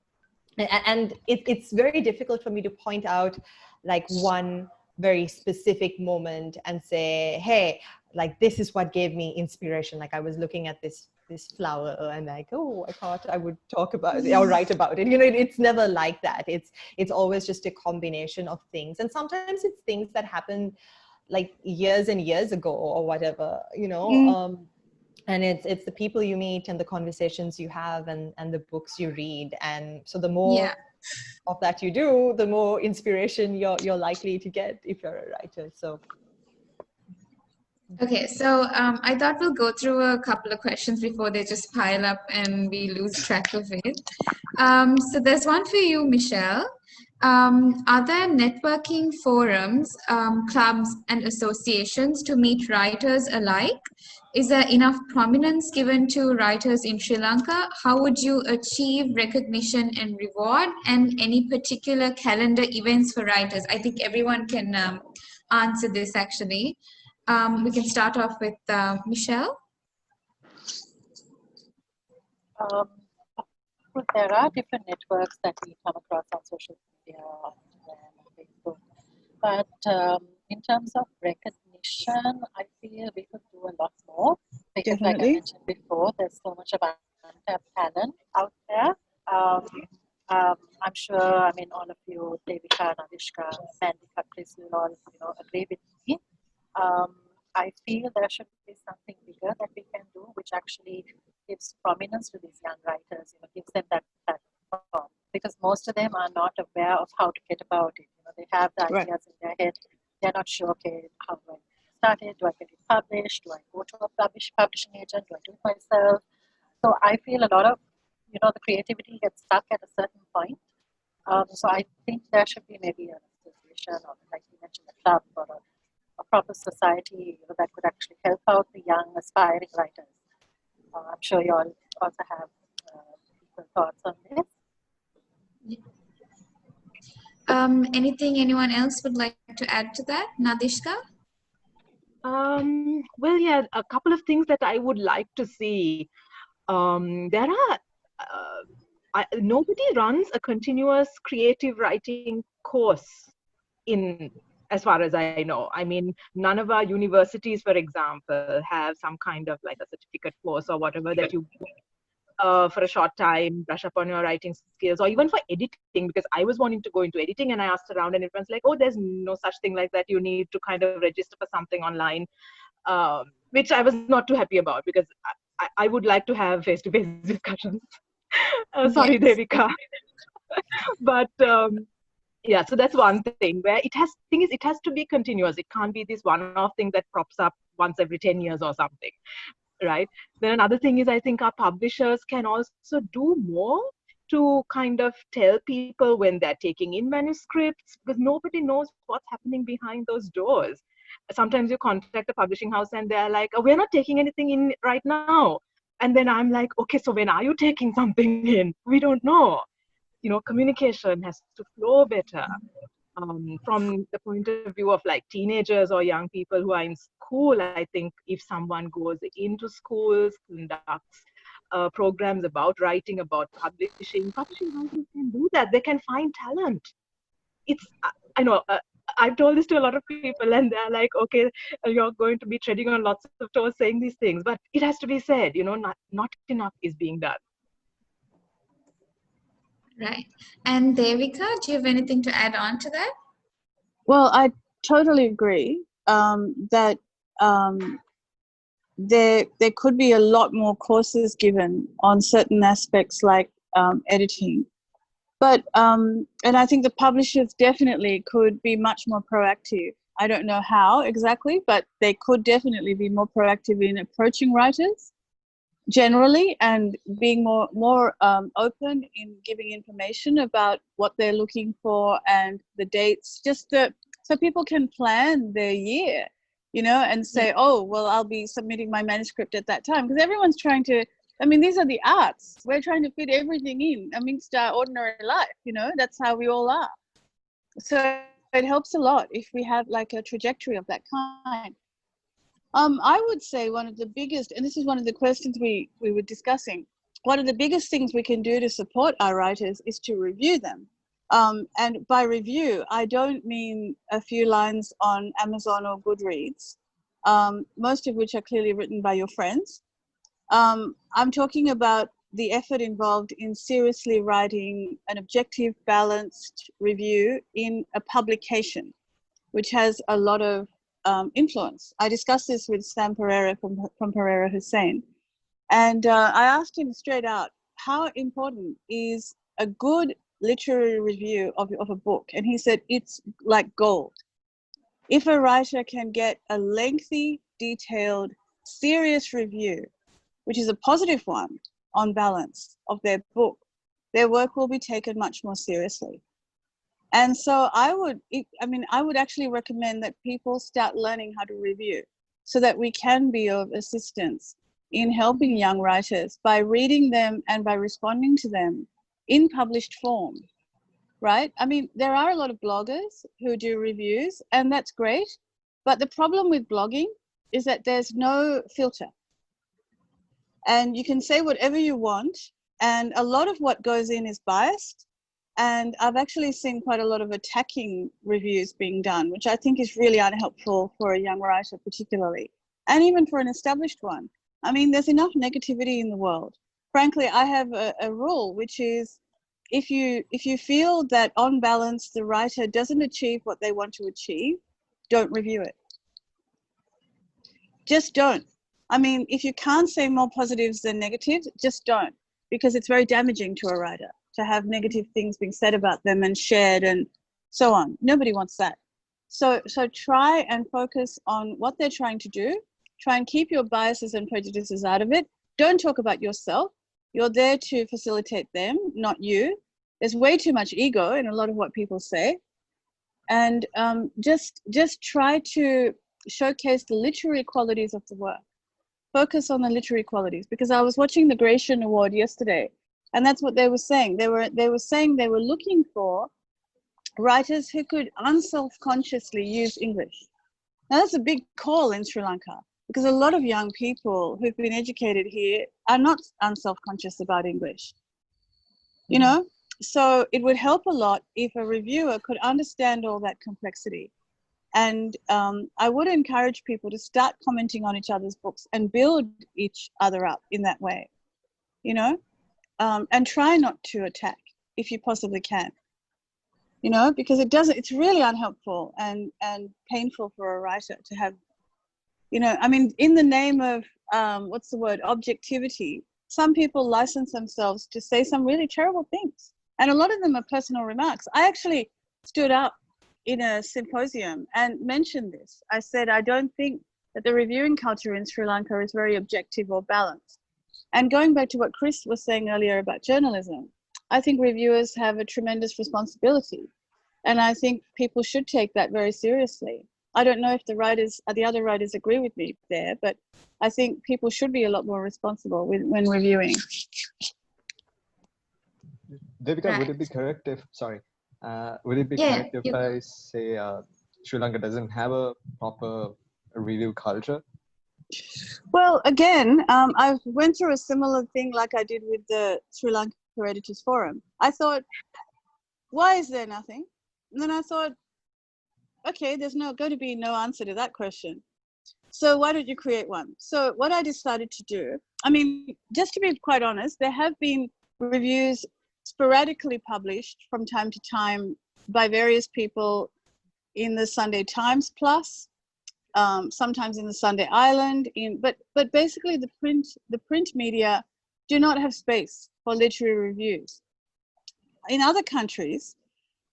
and it's very difficult for me to point out like one very specific moment and say, hey, like this is what gave me inspiration. Like I was looking at this flower and like, oh, I thought I would talk about it or write about it. It's never like that. It's always just a combination of things. And sometimes it's things that happen like years and years ago or whatever, you know. And it's the people you meet and the conversations you have and the books you read. And so the more of that you do, the more inspiration you're likely to get if you're a writer. So okay, so I thought we'll go through a couple of questions before they just pile up and we lose track of it. So there's one for you, Michelle. Are there networking forums, clubs and associations to meet writers alike? Is there enough prominence given to writers in Sri Lanka? How would you achieve recognition and reward? And any particular calendar events for writers? I think everyone can answer this actually. We can start off with Michelle. There are different networks that we come across on social media, on Facebook. But in terms of recognition, I feel we could do a lot more. Because like I mentioned before, there's so much of untapped talent out there. I'm sure, I mean, all of you, Devika, Nadishka, Mandy, Kris, will all, agree with me. I feel there should be something bigger that we can do, which actually gives prominence to these young writers, gives them that platform. Because most of them are not aware of how to get about it. They have the ideas in their head. They're not sure, okay, how do I start it? Do I get it published? Do I go to a publishing agent? Do I do it myself? So I feel a lot of, the creativity gets stuck at a certain point. So I think there should be maybe an association or, like you mentioned, a club or a proper society that could actually help out the young aspiring writers. I'm sure you all also have equal thoughts on this. Anyone else would like to add to that? Nadishka? Well, yeah, a couple of things that I would like to see. There are, nobody runs a continuous creative writing course as far as I know. I mean, none of our universities, for example, have some kind of like a certificate course or whatever that you for a short time, brush up on your writing skills, or even for editing, because I was wanting to go into editing and I asked around and everyone's like, oh, there's no such thing like that. You need to kind of register for something online, which I was not too happy about because I would like to have face-to-face discussions. Sorry, Devika. But yeah, so that's one thing where it has to be continuous. It can't be this one-off thing that props up once every 10 years or something, right? Then another thing is I think our publishers can also do more to kind of tell people when they're taking in manuscripts, because nobody knows what's happening behind those doors. Sometimes you contact the publishing house and they're like, oh, we're not taking anything in right now. And then I'm like, okay, so when are you taking something in? We don't know. Communication has to flow better. From the point of view of like teenagers or young people who are in school, I think if someone goes into schools, conducts programs about writing, about publishing houses can do that. They can find talent. I know, I've told this to a lot of people and they're like, okay, you're going to be treading on lots of toes saying these things, but it has to be said, not enough is being done. Right. And Devika, do you have anything to add on to that? Well, I totally agree that there could be a lot more courses given on certain aspects like editing. But, and I think the publishers definitely could be much more proactive. I don't know how exactly, but they could definitely be more proactive in approaching writers generally and being more open in giving information about what they're looking for and the dates, so people can plan their year, and say, oh, well, I'll be submitting my manuscript at that time, because everyone's trying to, these are the arts. We're trying to fit everything in amidst our ordinary life, that's how we all are. So it helps a lot if we have like a trajectory of that kind. I would say one of the biggest, and this is one of the questions we were discussing, one of the biggest things we can do to support our writers is to review them. And by review, I don't mean a few lines on Amazon or Goodreads, most of which are clearly written by your friends. I'm talking about the effort involved in seriously writing an objective, balanced review in a publication, which has a lot of influence. I discussed this with Sam Pereira from Pereira Hussein, and I asked him straight out, how important is a good literary review of a book? And he said, it's like gold. If a writer can get a lengthy, detailed, serious review, which is a positive one on balance of their book, their work will be taken much more seriously. And so I would actually recommend that people start learning how to review so that we can be of assistance in helping young writers by reading them and by responding to them in published form, right? I mean, there are a lot of bloggers who do reviews, and that's great. But the problem with blogging is that there's no filter. And you can say whatever you want, and a lot of what goes in is biased. And I've actually seen quite a lot of attacking reviews being done, which I think is really unhelpful for a young writer particularly, and even for an established one. I mean, there's enough negativity in the world. Frankly, I have a rule, which is if you feel that on balance the writer doesn't achieve what they want to achieve, don't review it. Just don't. I mean, if you can't say more positives than negatives, just don't, because it's very damaging to a writer to have negative things being said about them and shared and so on. Nobody wants that. So try and focus on what they're trying to do. Try and keep your biases and prejudices out of it. Don't talk about yourself. You're there to facilitate them, not you. There's way too much ego in a lot of what people say. And just try to showcase the literary qualities of the work. Focus on the literary qualities, because I was watching the Gratian Award yesterday, and that's what they were saying. They were saying they were looking for writers who could unself-consciously use English. Now that's a big call in Sri Lanka, because a lot of young people who've been educated here are not unself-conscious about English. You know, so it would help a lot if a reviewer could understand all that complexity. And I would encourage people to start commenting on each other's books and build each other up in that way, you know, and try not to attack if you possibly can, you know, because it's really unhelpful and painful for a writer to have, you know, I mean, in the name of, what's the word, objectivity, some people license themselves to say some really terrible things. And a lot of them are personal remarks. I actually stood up in a symposium and mentioned this. I said, I don't think that the reviewing culture in Sri Lanka is very objective or balanced. And going back to what Kris was saying earlier about journalism, I think reviewers have a tremendous responsibility. And I think people should take that very seriously. I don't know if the other writers agree with me there, but I think people should be a lot more responsible when reviewing. Devika, Right. would it be correct if I say Sri Lanka doesn't have a proper review culture? Well, again, I went through a similar thing like I did with the Sri Lanka Editors Forum. I thought, why is there nothing? And then I thought, okay, there's going to be no answer to that question. So why don't you create one? So what I decided to do, I mean, just to be quite honest, there have been reviews sporadically published from time to time by various people in the Sunday Times Plus, sometimes in the Sunday Island, but basically the print media do not have space for literary reviews. In other countries,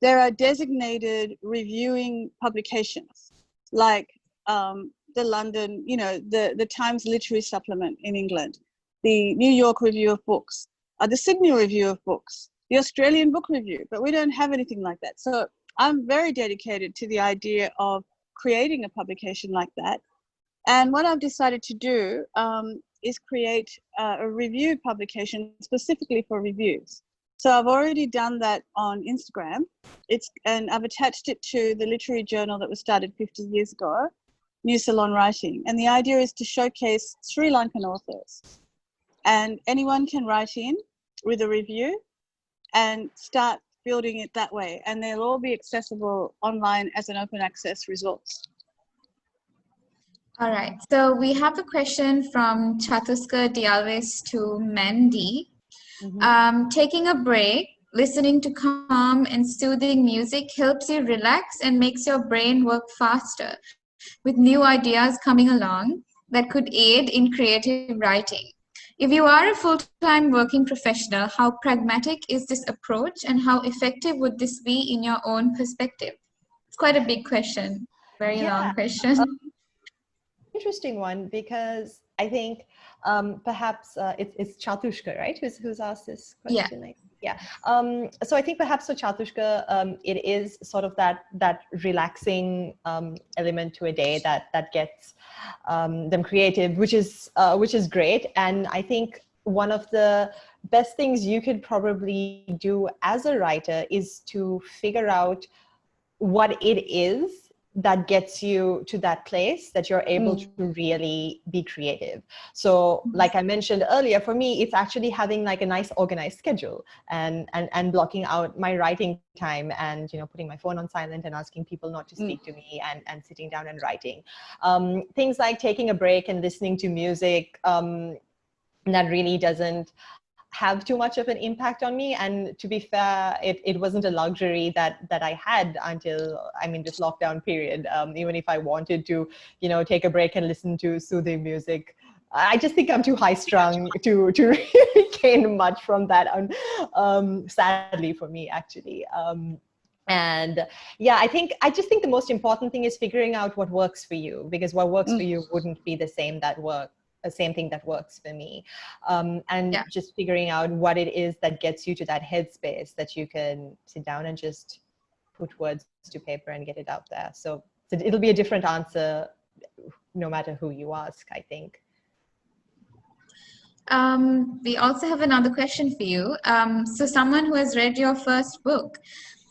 there are designated reviewing publications like the London, you know, the Times Literary Supplement in England, the New York Review of Books, the Sydney Review of Books, the Australian Book Review, but we don't have anything like that. So I'm very dedicated to the idea of creating a publication like that. And what I've decided to do is create a review publication specifically for reviews. So I've already done that on Instagram. And I've attached it to the literary journal that was started 50 years ago, New Ceylon Writing. And the idea is to showcase Sri Lankan authors. And anyone can write in with a review and start building it that way. And they'll all be accessible online as an open access resource. All right, so we have a question from Chatuska Dialves to Mandy. Taking a break, listening to calm and soothing music helps you relax and makes your brain work faster. with new ideas coming along that could aid in creative writing. If you are a full-time working professional, how pragmatic is this approach and how effective would this be in your own perspective? It's quite a big question, very Yeah. long question. Interesting one, because I think perhaps it's Chatushka, right? Who's asked this question? Yeah. Yeah. So I think perhaps for Chatushka, it is sort of that relaxing element to a day that gets them creative, which is great. And I think one of the best things you could probably do as a writer is to figure out what it is that gets you to that place that you're able to really be creative. So like I mentioned earlier, for me, it's actually having like a nice organized schedule and blocking out my writing time and, putting my phone on silent and asking people not to speak to me and sitting down and writing. Things like taking a break and listening to music, that really doesn't have too much of an impact on me. And to be fair, it wasn't a luxury that I had until this lockdown period. Even if I wanted to, take a break and listen to soothing music, I just think I'm too high strung to really gain much from that. Sadly for me, actually. And yeah, I just think the most important thing is figuring out what works for you, because what works for you wouldn't be the same thing that works for me. Just figuring out what it is that gets you to that headspace that you can sit down and just put words to paper and get it out there. So it'll be a different answer no matter who you ask, I think. We also have another question for you. So someone who has read your first book,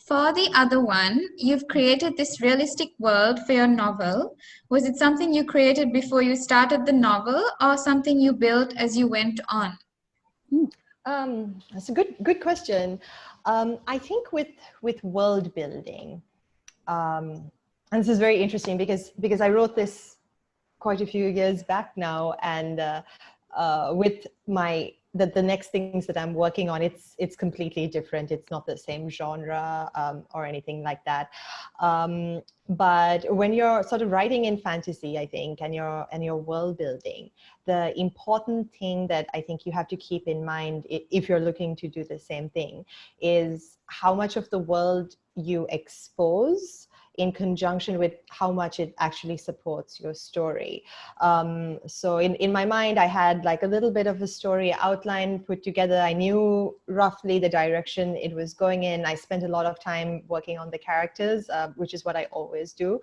for the other one, you've created this realistic world for your novel. Was it something you created before you started the novel or something you built as you went on? That's a good question. I think with world building, and this is very interesting because I wrote this quite a few years back now, and with the next things that I'm working on, it's completely different. It's not the same genre or anything like that. But when you're sort of writing in fantasy, I think, and you're world building, the important thing that I think you have to keep in mind if you're looking to do the same thing is how much of the world you expose in conjunction with how much it actually supports your story. So in my mind, I had like a little bit of a story outline put together. I knew roughly the direction it was going in. I spent a lot of time working on the characters, which is what I always do.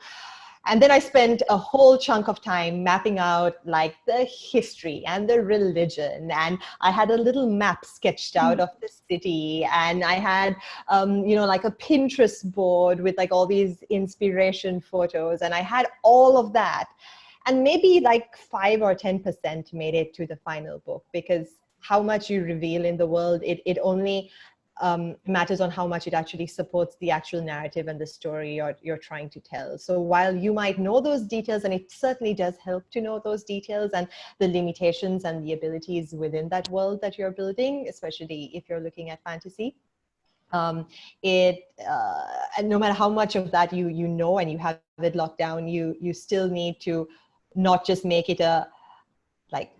And then I spent a whole chunk of time mapping out like the history and the religion. And I had a little map sketched out of the city. And I had, like a Pinterest board with like all these inspiration photos. And I had all of that. And maybe like 5 or 10% made it to the final book, because how much you reveal in the world, it only matters on how much it actually supports the actual narrative and the story you're trying to tell. So while you might know those details, and it certainly does help to know those details and the limitations and the abilities within that world that you're building, especially if you're looking at fantasy, and no matter how much of that you know and you have it locked down, you still need to not just make it a like,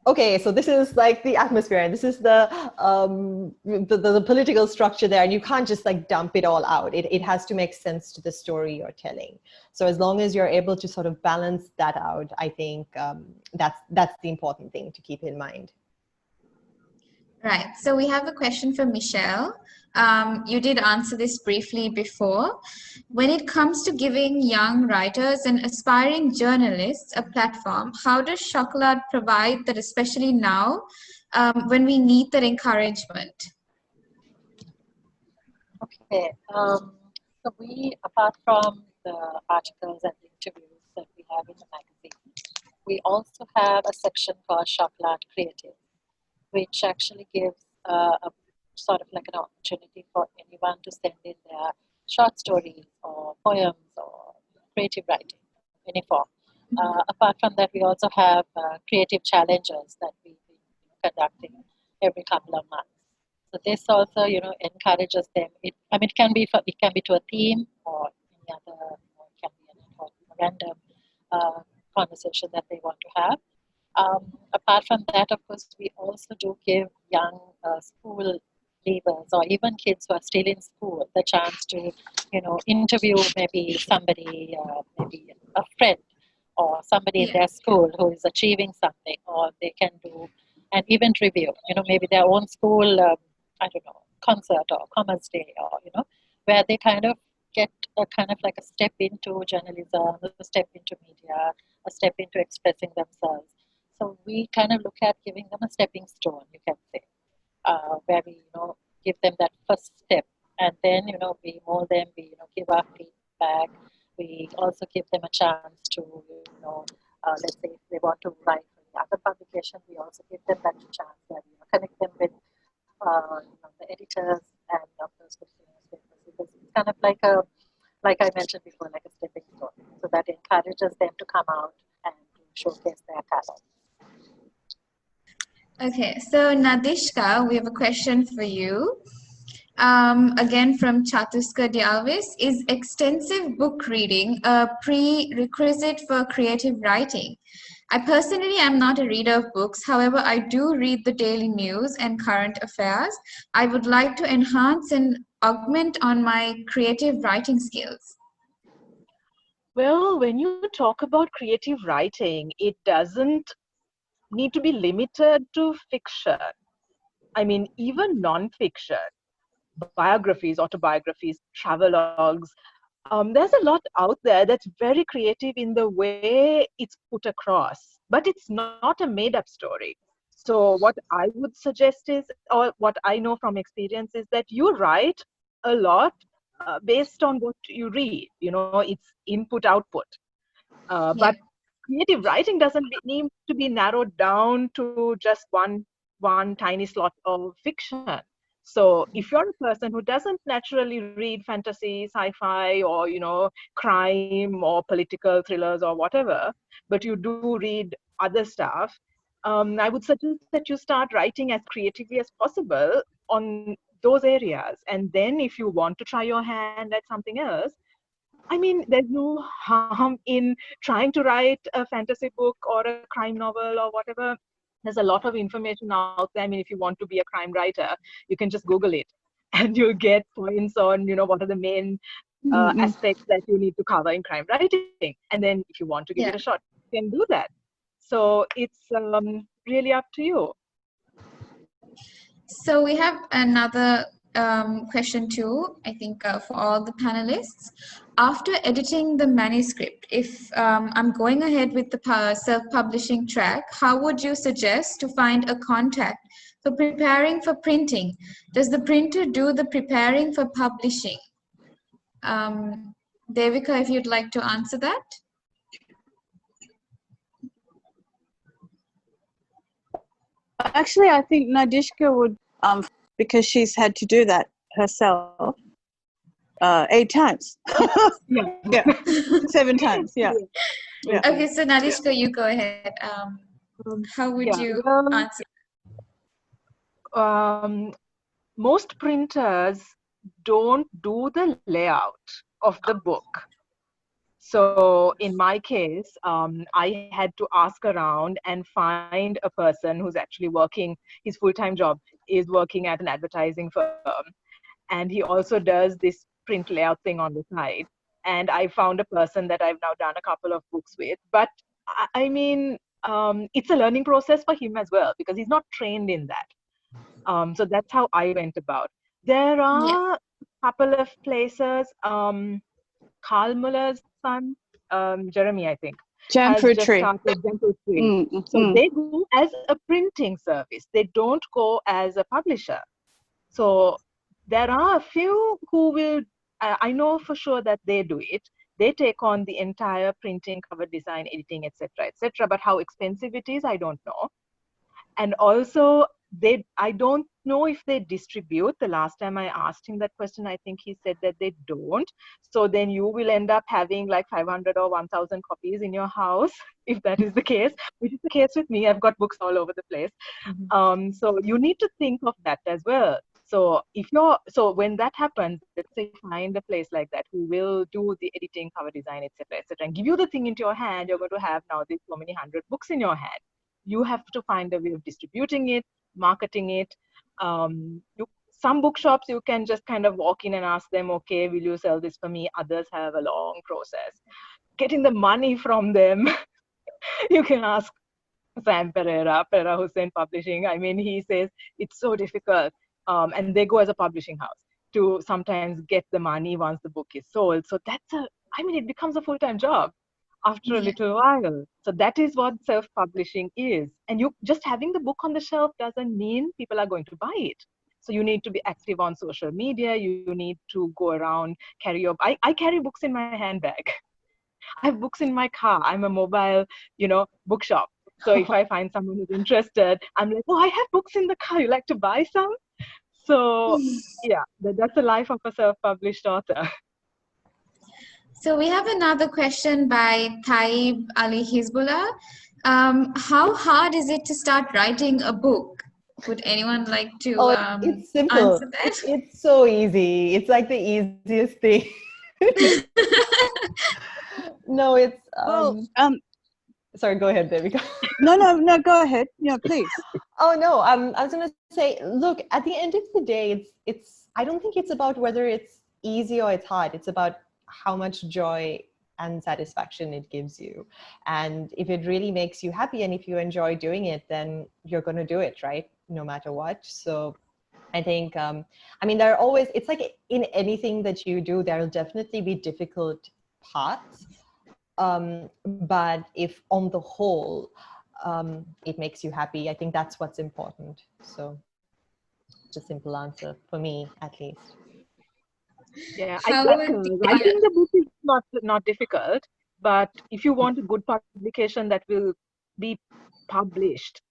okay, so this is like the atmosphere and this is the political structure there, and you can't just like dump it all out. It has to make sense to the story you're telling. So as long as you're able to sort of balance that out, I think that's the important thing to keep in mind. Right. So we have a question from Michelle. You did answer this briefly before. When it comes to giving young writers and aspiring journalists a platform, how does Chokolaate provide that, especially now when we need that encouragement? Okay. So we, apart from the articles and interviews that we have in the magazine, we also have a section called Chokolaate Creative, which actually gives a sort of like an opportunity for anyone to send in their short stories or poems or creative writing, any form. Apart from that, we also have creative challenges that we've been conducting every couple of months. So this also, encourages them. It can be to a theme or any other. It can be random conversation that they want to have. Apart from that, of course, we also do give young school leavers or even kids who are still in school the chance to, interview maybe somebody, maybe a friend or somebody in their school who is achieving something, or they can do an event review, maybe their own school, I don't know, concert or Commerce Day, or, where they kind of get a kind of like a step into journalism, a step into media, a step into expressing themselves. So we kind of look at giving them a stepping stone, you can say, where we, give them that first step, and then, we mold them, we, give our feedback. We also give them a chance to, let's say if they want to write for the other publication, we also give them that chance, where we connect them with, the editors and of those newspapers. Because it's kind of like I mentioned before, like a stepping stone. So that encourages them to come out and to showcase their talent. Okay, so Nadishka, we have a question for you. Again from Chatuska Dialvis. Is extensive book reading a prerequisite for creative writing? I personally am not a reader of books. However, I do read the daily news and current affairs. I would like to enhance and augment on my creative writing skills. Well, when you talk about creative writing, it doesn't need to be limited to fiction. I mean, even non-fiction, biographies, autobiographies, travelogues, there's a lot out there that's very creative in the way it's put across, but it's not a made-up story. So what I would suggest is, or what I know from experience, is that you write a lot based on what you read. It's input-output. But creative writing doesn't need to be narrowed down to just one tiny slot of fiction. So if you're a person who doesn't naturally read fantasy, sci-fi, or crime or political thrillers or whatever, but you do read other stuff, I would suggest that you start writing as creatively as possible on those areas. And then if you want to try your hand at something else, I mean, there's no harm in trying to write a fantasy book or a crime novel or whatever. There's a lot of information out there. I mean, if you want to be a crime writer, you can just Google it and you'll get points on, what are the main aspects that you need to cover in crime writing. And then if you want to give it a shot, you can do that. So it's really up to you. So we have another question too, I think for all the panelists. After editing the manuscript, if I'm going ahead with the self-publishing track, how would you suggest to find a contact for preparing for printing? Does the printer do the preparing for publishing? Devika, if you'd like to answer that. Actually, I think Nadishka would, because she's had to do that herself 8 times. Yeah. 7 times. Yeah. Okay, so Nadishka, you go ahead. How would you answer? Most printers don't do the layout of the book. So in my case, I had to ask around and find a person who's actually working, his full-time job is working at an advertising firm. And he also does this print layout thing on the side. And I found a person that I've now done a couple of books with. But I mean, it's a learning process for him as well, because he's not trained in that. So that's how I went about. There are a couple of places, Carl Muller's son, Jeremy, I think, has just started Jam Fruit Tree. So they go as a printing service. They don't go as a publisher. So there are a few who will, I know for sure that they do it. They take on the entire printing, cover design, editing, etc., etc. But how expensive it is, I don't know. And also, I don't know if they distribute. The last time I asked him that question, I think he said that they don't. So then you will end up having like 500 or 1,000 copies in your house, if that is the case, which is the case with me. I've got books all over the place. So you need to think of that as well. So when that happens, let's say you find a place like that who will do the editing, cover design, etc., and give you the thing into your hand, you're going to have now these so many hundred books in your hand. You have to find a way of distributing it, marketing it. Some bookshops you can just kind of walk in and ask them, okay, will you sell this for me? Others have a long process. Getting the money from them, you can ask Sam Pereira Hussein Publishing. I mean, he says it's so difficult. And they go as a publishing house to sometimes get the money once the book is sold. So it becomes a full-time job after a little while. So that is what self-publishing is. And you just having the book on the shelf doesn't mean people are going to buy it. So you need to be active on social media. You need to go around, I carry books in my handbag. I have books in my car. I'm a mobile, bookshop. So if I find someone who's interested, I'm like, oh, I have books in the car. You like to buy some? So yeah, that's the life of a self-published author. So we have another question by Taib Ali Hizbullah. How hard is it to start writing a book? Would anyone like to it's simple. answer that? It's so easy. It's like the easiest thing. No, it's sorry, go ahead, Devika. No, go ahead. No, please. Oh no, I was gonna say, look, at the end of the day, it's I don't think it's about whether it's easy or it's hard. It's about how much joy and satisfaction it gives you. And if it really makes you happy and if you enjoy doing it, then you're gonna do it, right? No matter what. So I think, there are always, it's like in anything that you do, there'll definitely be difficult parts. But if on the whole, it makes you happy, I think that's what's important. So it's a simple answer for me, at least. Yeah, writing the book is not difficult, but if you want a good publication that will be published,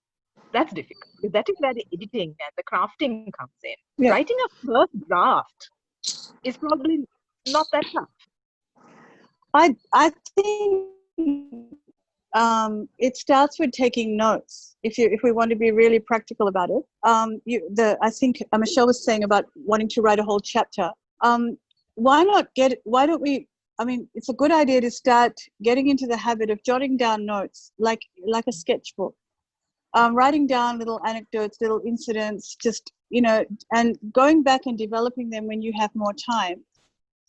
that's difficult. Because that is where the editing and the crafting comes in. Yeah. Writing a first draft is probably not that tough. I think it starts with taking notes. If we want to be really practical about it, I think Michelle was saying about wanting to write a whole chapter. Why don't we? It's a good idea to start getting into the habit of jotting down notes, like a sketchbook, writing down little anecdotes, little incidents, just and going back and developing them when you have more time.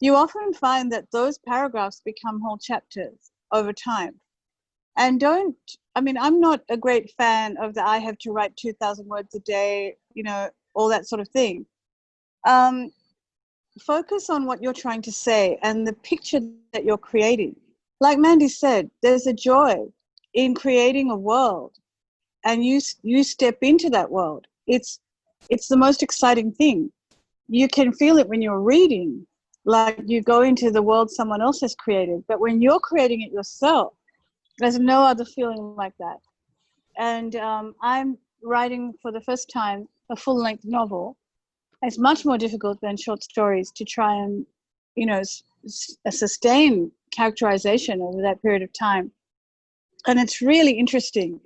You often find that those paragraphs become whole chapters over time. And I'm not a great fan of I have to write 2,000 words a day, all that sort of thing. Focus on what you're trying to say and the picture that you're creating. Like Mandy said, there's a joy in creating a world, and you step into that world. It's the most exciting thing. You can feel it when you're reading, like you go into the world someone else has created. But when you're creating it yourself, there's no other feeling like that. And I'm writing for the first time a full-length novel. It's much more difficult than short stories to try and, sustain characterization over that period of time. And it's really interesting.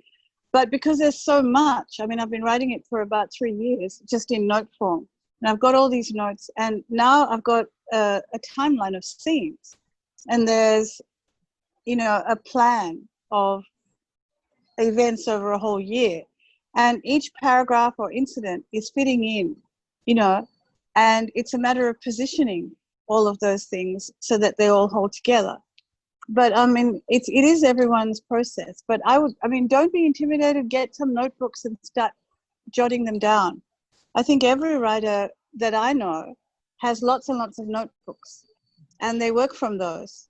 But because there's so much, I've been writing it for about 3 years, just in note form. And I've got all these notes. And now I've got a timeline of scenes. And there's, a plan of events over a whole year. And each paragraph or incident is fitting in. And it's a matter of positioning all of those things so that they all hold together. But it is everyone's process. But don't be intimidated. Get some notebooks and start jotting them down. I think every writer that I know has lots and lots of notebooks, and they work from those.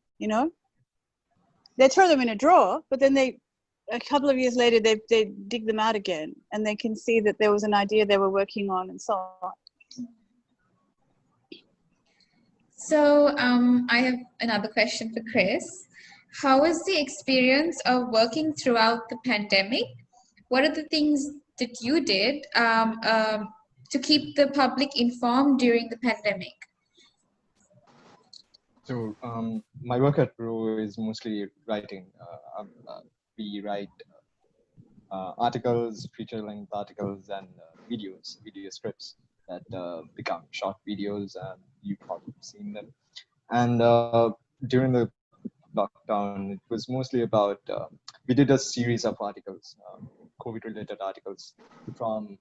They throw them in a drawer, but then a couple of years later, they dig them out again, and they can see that there was an idea they were working on, and so on. So I have another question for Kris. How was the experience of working throughout the pandemic? What are the things that you did to keep the public informed during the pandemic? So my work at Brew is mostly writing. We write articles, feature-length articles, and video scripts. that become short videos, and you've probably seen them. And during the lockdown, it was mostly about, we did a series of articles, COVID-related articles, from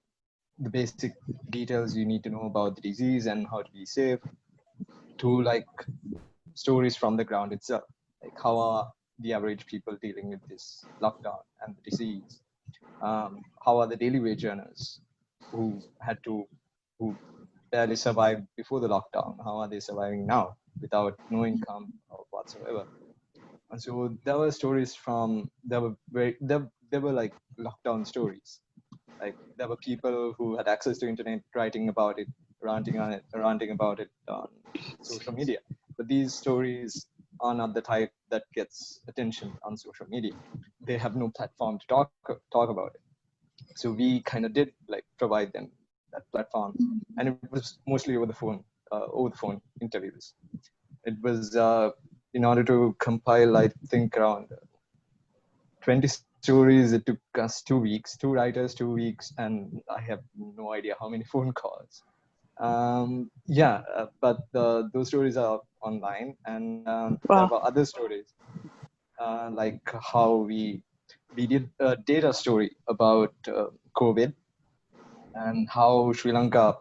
the basic details you need to know about the disease and how to be safe, to like stories from the ground itself, like how are the average people dealing with this lockdown and the disease. How are the daily wage earners who had to, who barely survived before the lockdown, how are they surviving now without no income or whatsoever? And so there were stories from, there were like lockdown stories. Like there were people who had access to internet writing about it, ranting about it on social media. But these stories are not the type that gets attention on social media. They have no platform to talk about it. So we kind of did like provide them that platform, and it was mostly over the phone interviews. It was in order to compile, I think, around 20 stories. It took us 2 weeks, two writers, 2 weeks, and I have no idea how many phone calls. But those stories are online, and there were other stories, like how we did a data story about COVID and how Sri Lanka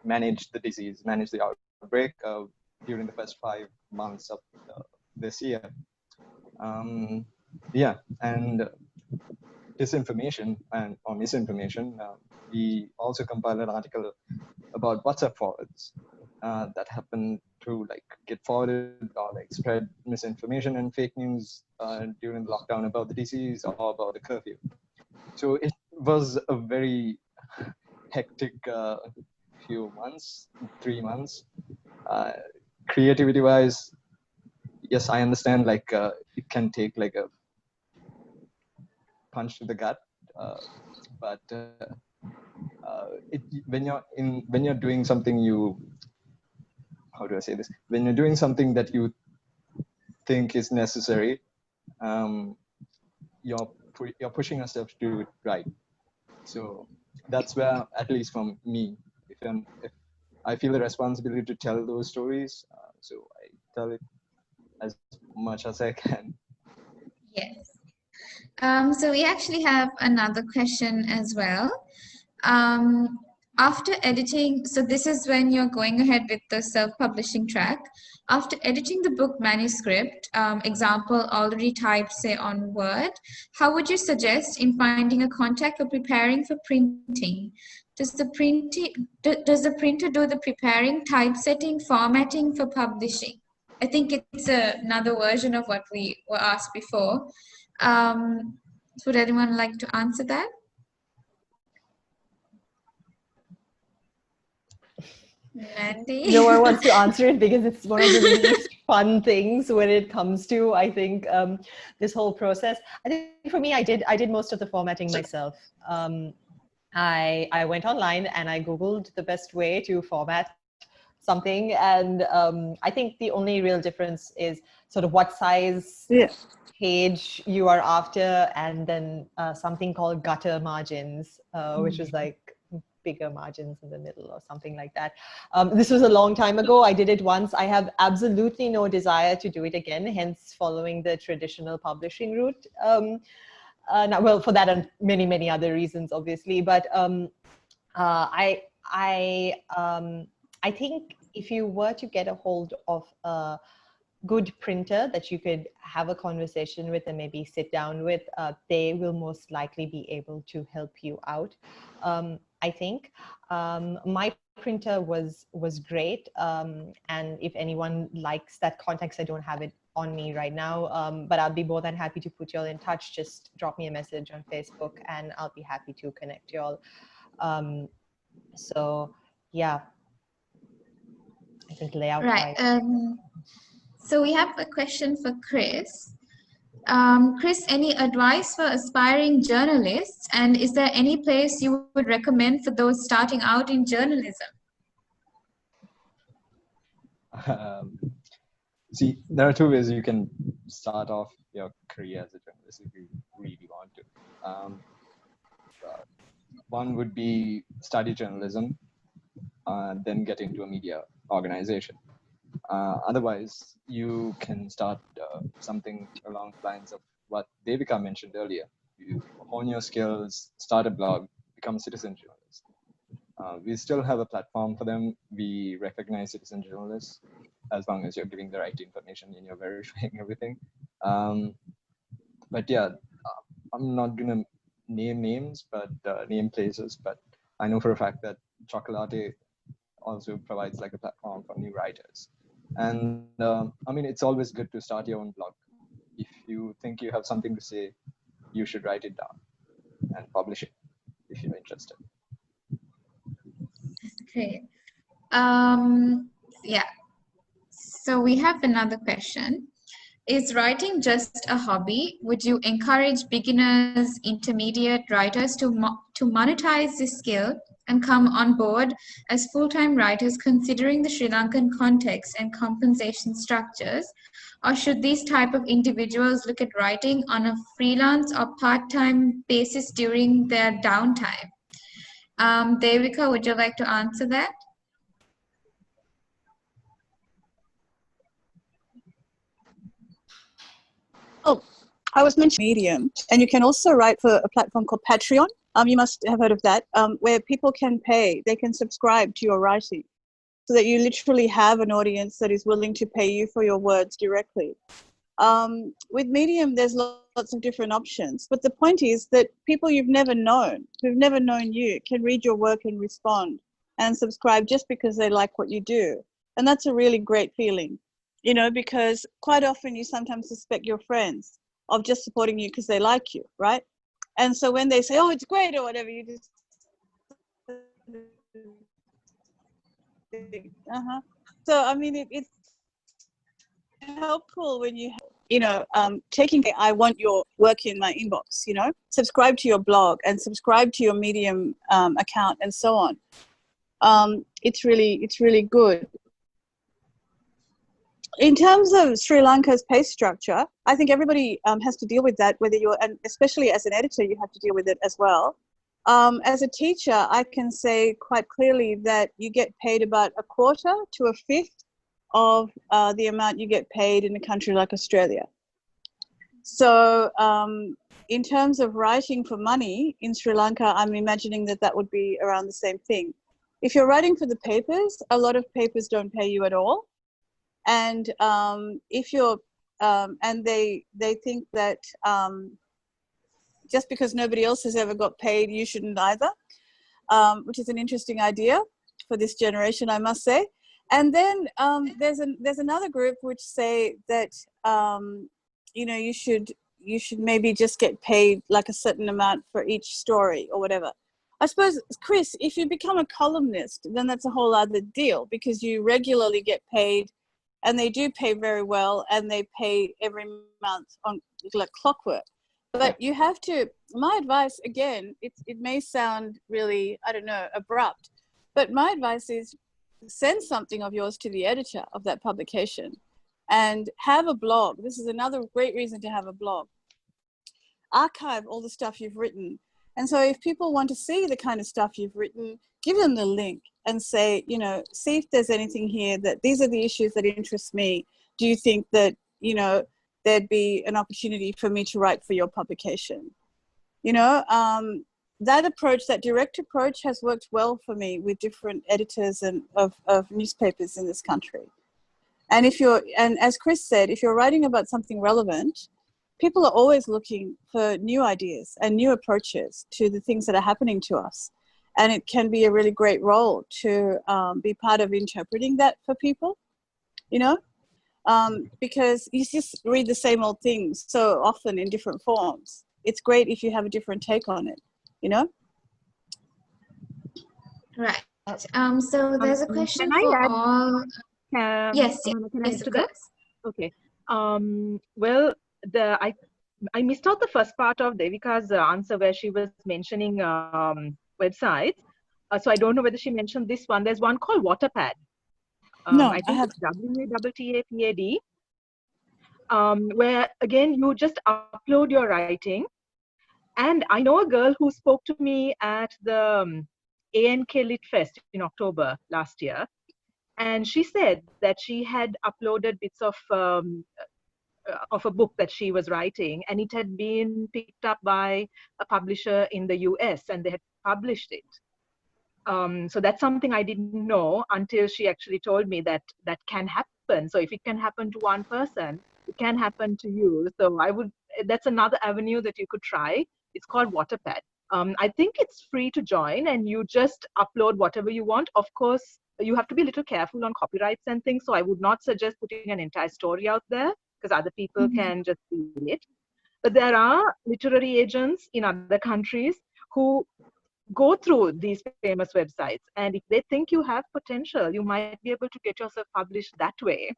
managed the disease, managed the outbreak during the first 5 months of this year. And disinformation or misinformation. We also compiled an article about WhatsApp forwards that happen to like get forwarded or like spread misinformation and fake news during the lockdown about the disease or about the curfew. So it was a very hectic few months, 3 months. Creativity wise, yes, I understand, like it can take like a punch to the gut, but when you're doing something, how do I say this? When you're doing something that you think is necessary, you're pushing yourself to do it right. So that's where, at least from me, if I feel the responsibility to tell those stories, so I tell it as much as I can. Yes. So we actually have another question as well. After editing, so this is when you're going ahead with the self-publishing track. After editing the book manuscript, example already typed, say, on Word, how would you suggest in finding a contact or preparing for printing? Does the printer do the preparing, typesetting, formatting for publishing? I think it's another version of what we were asked before. Would anyone like to answer that? Mandy? No one wants to answer it because it's one of the least fun things when it comes to, I think, this whole process. I think for me, I did most of the formatting myself. I went online and I Googled the best way to format something, and I think the only real difference is sort of what size page you are after, and then something called gutter margins, which is like bigger margins in the middle or something like that. This was a long time ago. I did it once. I have absolutely no desire to do it again, hence following the traditional publishing route. Now, well, for that and many other reasons, obviously, but I think if you were to get a hold of a good printer that you could have a conversation with and maybe sit down with, they will most likely be able to help you out. I think my printer was great, and if anyone likes that context, I don't have it on me right now, but I'll be more than happy to put you all in touch. Just drop me a message on Facebook and I'll be happy to connect you all. So yeah, I think layout right. So we have a question for Kris. Kris, any advice for aspiring journalists? And is there any place you would recommend for those starting out in journalism? See, there are two ways you can start off your career as a journalist if you really want to. One would be study journalism, then get into a media organization. Otherwise, you can start something along the lines of what Devika mentioned earlier. You hone your skills, start a blog, become a citizen journalist. We still have a platform for them. We recognize citizen journalists as long as you're giving the right information and you're verifying everything. But yeah, I'm not going to name names, but name places. But I know for a fact that Chokolaate also provides like a platform for new writers. And I mean, it's always good to start your own blog. If you think you have something to say, you should write it down and publish it if you're interested. Great. Yeah. So we have another question. Is writing just a hobby? Would you encourage beginners, intermediate writers to monetize this skill and come on board as full-time writers considering the Sri Lankan context and compensation structures? Or should these type of individuals look at writing on a freelance or part-time basis during their downtime? Devika, would you like to answer that? Oh, I was mentioning Medium, and you can also write for a platform called Patreon. You must have heard of that, where people can pay. They can subscribe to your writing, so that you literally have an audience that is willing to pay you for your words directly. With Medium, there's lots of different options, but the point is that people you've never known, who've never known you, can read your work and respond and subscribe just because they like what you do. And that's a really great feeling, you know, because quite often you sometimes suspect your friends of just supporting you because they like you, right? And so when they say, oh, it's great or whatever, you just So I mean, it's helpful when you know, taking, I want your work in my inbox, you know, subscribe to your blog and subscribe to your Medium account and so on. It's really good. In terms of Sri Lanka's pay structure, I think everybody has to deal with that, whether you're, and especially as an editor, you have to deal with it as well. As a teacher, I can say quite clearly that you get paid about a quarter to a fifth of the amount you get paid in a country like Australia. So in terms of writing for money in Sri Lanka, I'm imagining that that would be around the same thing. If you're writing for the papers, a lot of papers don't pay you at all. And if you're, and they think that just because nobody else has ever got paid, you shouldn't either, which is an interesting idea for this generation, I must say. And then there's another group which say that you know, you should maybe just get paid like a certain amount for each story or whatever. I suppose, Kris, if you become a columnist, then that's a whole other deal, because you regularly get paid, and they do pay very well, and they pay every month on like clockwork. But you have to, my advice, again, it may sound really, I don't know, abrupt, but my advice is send something of yours to the editor of that publication and have a blog. This is another great reason to have a blog. Archive all the stuff you've written. And so if people want to see the kind of stuff you've written, give them the link and say, you know, see if there's anything here that these are the issues that interest me. Do you think that, you know, there'd be an opportunity for me to write for your publication? You know, that approach, that direct approach has worked well for me with different editors and of newspapers in this country. And if you're, and as Kris said, if you're writing about something relevant, people are always looking for new ideas and new approaches to the things that are happening to us. And it can be a really great role to be part of interpreting that for people, you know, because you just read the same old things so often in different forms. It's great if you have a different take on it, you know? Right. So there's a question for all. Yes, can I yes, add of to that? course. Okay. Well, I missed out the first part of Devika's answer where she was mentioning websites. So I don't know whether she mentioned this one. There's one called Waterpad. No, I think it's WATTAPAD, where again you just upload your writing. And I know a girl who spoke to me at the ANK Lit Fest in October last year. And she said that she had uploaded bits of a book that she was writing, and it had been picked up by a publisher in the US, and they had published it. So that's something I didn't know until she actually told me that that can happen. So if it can happen to one person, it can happen to you. So that's another avenue that you could try. It's called Waterpad. I think it's free to join, and you just upload whatever you want. Of course, you have to be a little careful on copyrights and things. So I would not suggest putting an entire story out there, because other people can just read it. But there are literary agents in other countries who go through these famous websites, and if they think you have potential, you might be able to get yourself published that way.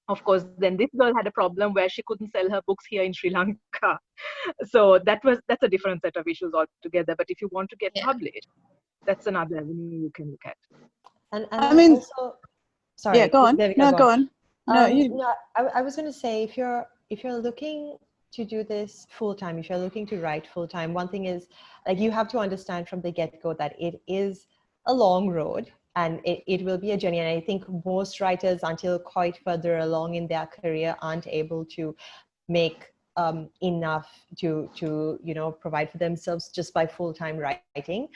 Of course, then this girl had a problem where she couldn't sell her books here in Sri Lanka. So that's a different set of issues altogether. But if you want to get published, that's another avenue you can look at. And I mean, also, sorry. Yeah, go on. Devika, No, go on. No, I was going to say, if you're looking to do this full time, if you're looking to write full time, one thing is, like, you have to understand from the get-go that it is a long road, and it will be a journey. And I think most writers, until quite further along in their career, aren't able to make enough to provide for themselves just by full-time writing.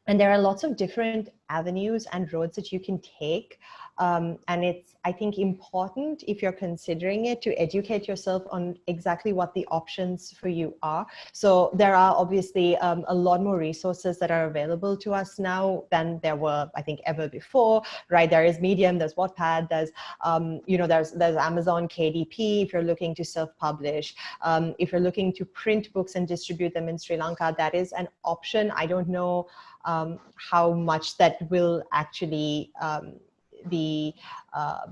And there are lots of different avenues and roads that you can take. And it's, I think, important, if you're considering it, to educate yourself on exactly what the options for you are. So there are obviously a lot more resources that are available to us now than there were, I think, ever before, right? There is Medium, there's Wattpad, there's Amazon KDP if you're looking to self-publish. If you're looking to print books and distribute them in Sri Lanka, that is an option. I don't know how much that will actually be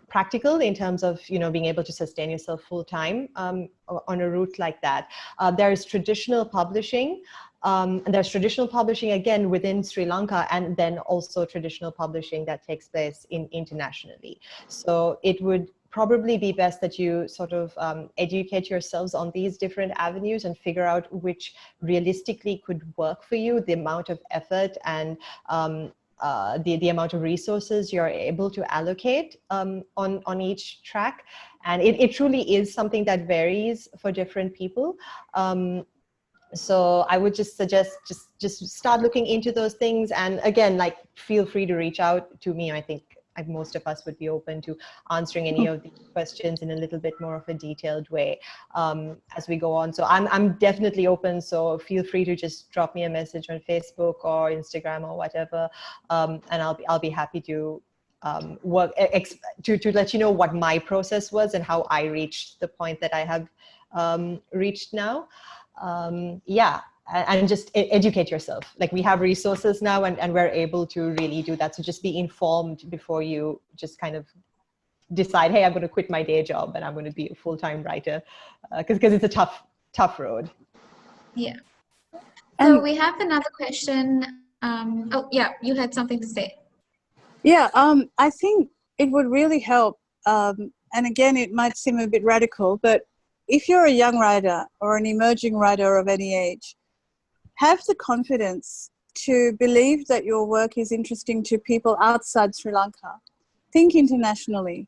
practical in terms of being able to sustain yourself full time on a route like that. There is traditional publishing, and there's traditional publishing again within Sri Lanka, and then also traditional publishing that takes place internationally. So it would probably be best that you sort of educate yourselves on these different avenues and figure out which realistically could work for you, the amount of effort and the amount of resources you're able to allocate on each track. And it truly is something that varies for different people. So I would just suggest just start looking into those things. And again, like, feel free to reach out to me. I think most of us would be open to answering any of the questions in a little bit more of a detailed way as we go on. So I'm definitely open. So feel free to just drop me a message on Facebook or Instagram or whatever, and I'll be happy to work to let you know what my process was and how I reached the point that I have reached now. Yeah. And just educate yourself. Like, we have resources now, and we're able to really do that. So just be informed before you just kind of decide, hey, I'm going to quit my day job and I'm going to be a full-time writer, because it's a tough road. Yeah. So we have another question. Oh, yeah, you had something to say. Yeah, I think it would really help. And again, it might seem a bit radical, but if you're a young writer or an emerging writer of any age, have the confidence to believe that your work is interesting to people outside Sri Lanka. Think internationally.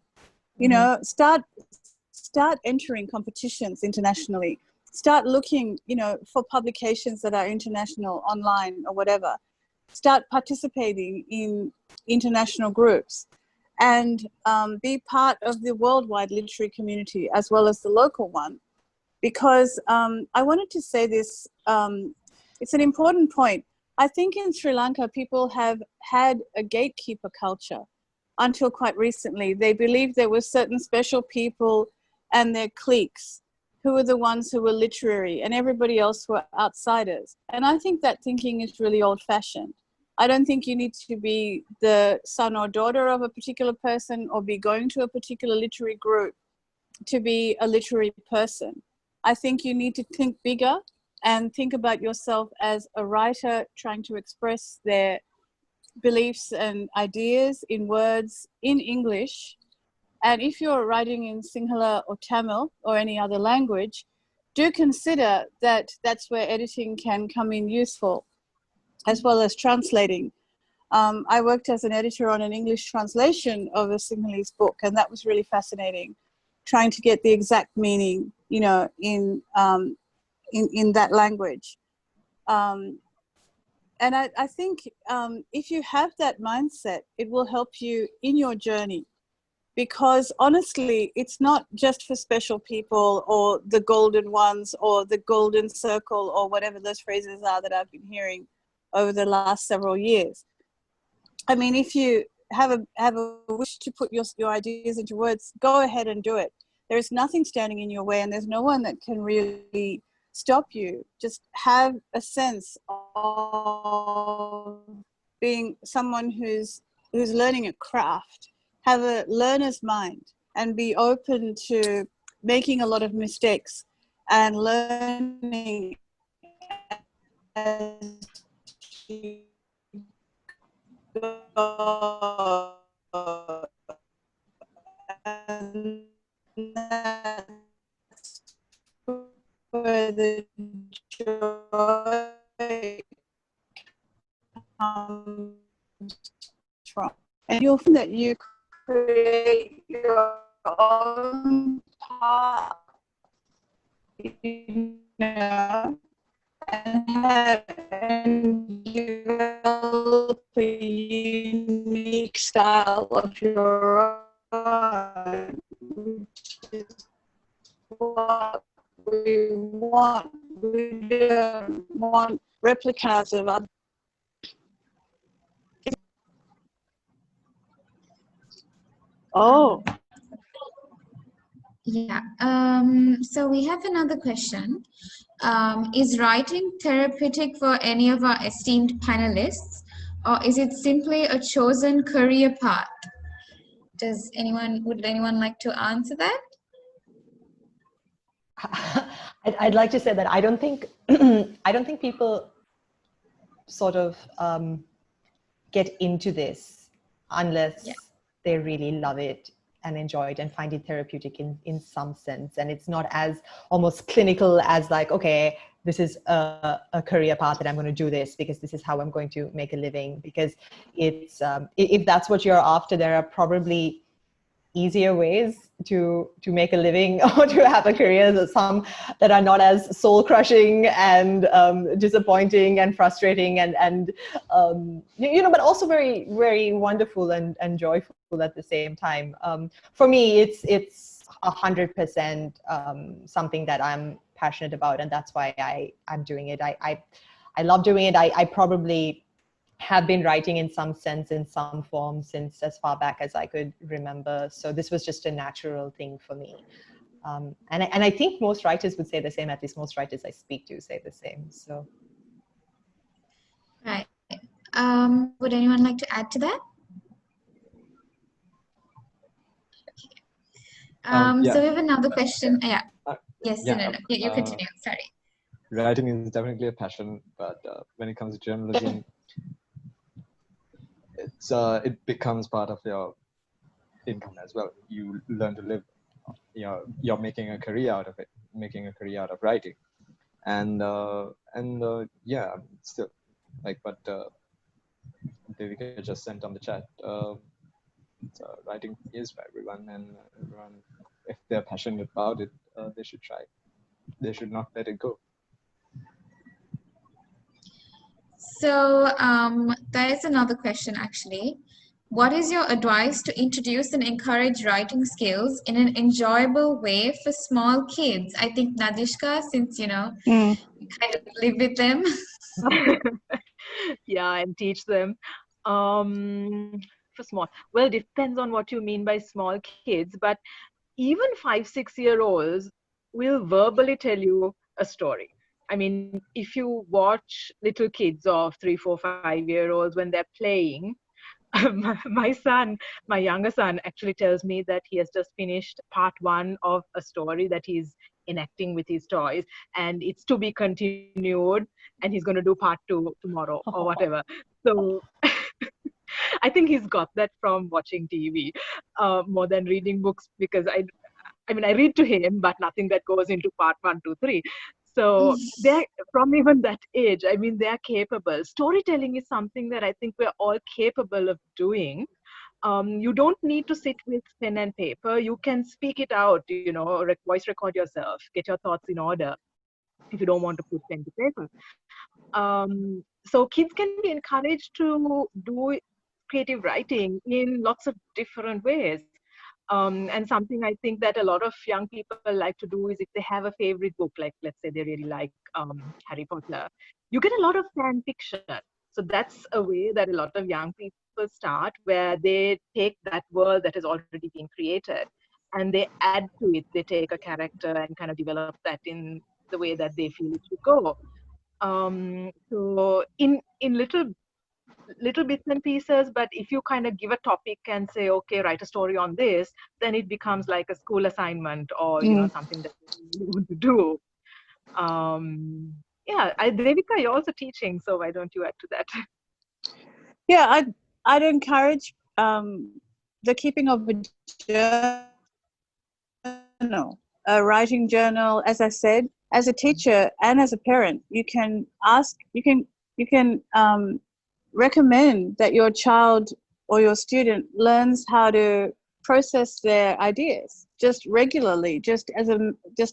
Start entering competitions internationally. Start looking, for publications that are international online or whatever. Start participating in international groups, and be part of the worldwide literary community as well as the local one. Because I wanted to say this, it's an important point. I think in Sri Lanka, people have had a gatekeeper culture until quite recently. They believed there were certain special people and their cliques who were the ones who were literary, and everybody else were outsiders. And I think that thinking is really old-fashioned. I don't think you need to be the son or daughter of a particular person or be going to a particular literary group to be a literary person. I think you need to think bigger and think about yourself as a writer trying to express their beliefs and ideas in words in English. And if you're writing in Sinhala or Tamil or any other language, do consider that that's where editing can come in useful. as well as translating. I worked as an editor on an English translation of a Sinhalese book, and that was really fascinating, trying to get the exact meaning, you know, in that language. And I think if you have that mindset, it will help you in your journey, because honestly, it's not just for special people or the golden ones or the golden circle or whatever those phrases are that I've been hearing over the last several years. I mean, if you have a wish to put your ideas into words, go ahead and do it. There is nothing standing in your way, and there's no one that can really stop you. Just have a sense of being someone who's learning a craft. Have a learner's mind and be open to making a lot of mistakes and learning as you go. And that's where the joy comes from. And you'll find that you create your own path, you know, and develop a unique style of your own, which is what we want. We don't want replicas of other. Oh. Yeah. So we have another question. Is writing therapeutic for any of our esteemed panelists, or is it simply a chosen career path? Would anyone like to answer that? I'd like to say that I don't think people sort of get into this unless they really love it and enjoy it and find it therapeutic in some sense. And it's not as almost clinical as like, okay, this is a career path that I'm going to do this because this is how I'm going to make a living. Because it's if that's what you're after, there are probably easier ways to make a living or to have a career, some that are not as soul crushing and disappointing and frustrating and you know, but also very, very wonderful and joyful at the same time. For me, it's 100% something that I'm passionate about, and that's why I'm doing it. I love doing it. I probably have been writing in some sense, in some form, since as far back as I could remember. So this was just a natural thing for me. And I think most writers would say the same, at least most writers I speak to say the same. So. Right. Would anyone like to add to that? Yeah. So we have another question. Yeah. Yes, yeah. no. You continue. Sorry. Writing is definitely a passion, but when it comes to journalism, it becomes part of your income as well. You learn to live. You're making a career out of it, making a career out of writing, and yeah, still like what Devika just sent on the chat. Writing is for everyone, and everyone, if they're passionate about it, they should try. They should not let it go. So there is another question actually. What is your advice to introduce and encourage writing skills in an enjoyable way for small kids? I think Nadishka, since you know, you kind of live with them. Yeah, and teach them. For small, well, depends on what you mean by small kids, but even 5-6-year-olds will verbally tell you a story. I mean, if you watch little kids of 3, 4, 5-year-olds when they're playing, my younger son actually tells me that he has just finished part 1 of a story that he's enacting with his toys, and it's to be continued, and he's going to do part 2 tomorrow or whatever. So I think he's got that from watching TV more than reading books, because I mean, I read to him, but nothing that goes into part 1, 2, 3. So they're from even that age, I mean, they're capable. Storytelling is something that I think we're all capable of doing. You don't need to sit with pen and paper. You can speak it out, you know, voice record yourself, get your thoughts in order if you don't want to put pen to paper. So kids can be encouraged to do creative writing in lots of different ways. And something I think that a lot of young people like to do is if they have a favorite book, like let's say they really like Harry Potter, you get a lot of fan fiction. So that's a way that a lot of young people start, where they take that world that has already been created and they add to it. They take a character and kind of develop that in the way that they feel it should go. So in little bits and pieces, but if you kind of give a topic and say, okay, write a story on this, then it becomes like a school assignment or you know something that you want to do. Yeah, Devika, you're also teaching, so why don't you add to that? Yeah, I'd encourage the keeping of a journal, a writing journal. As I said, as a teacher and as a parent, you can recommend that your child or your student learns how to process their ideas just regularly, just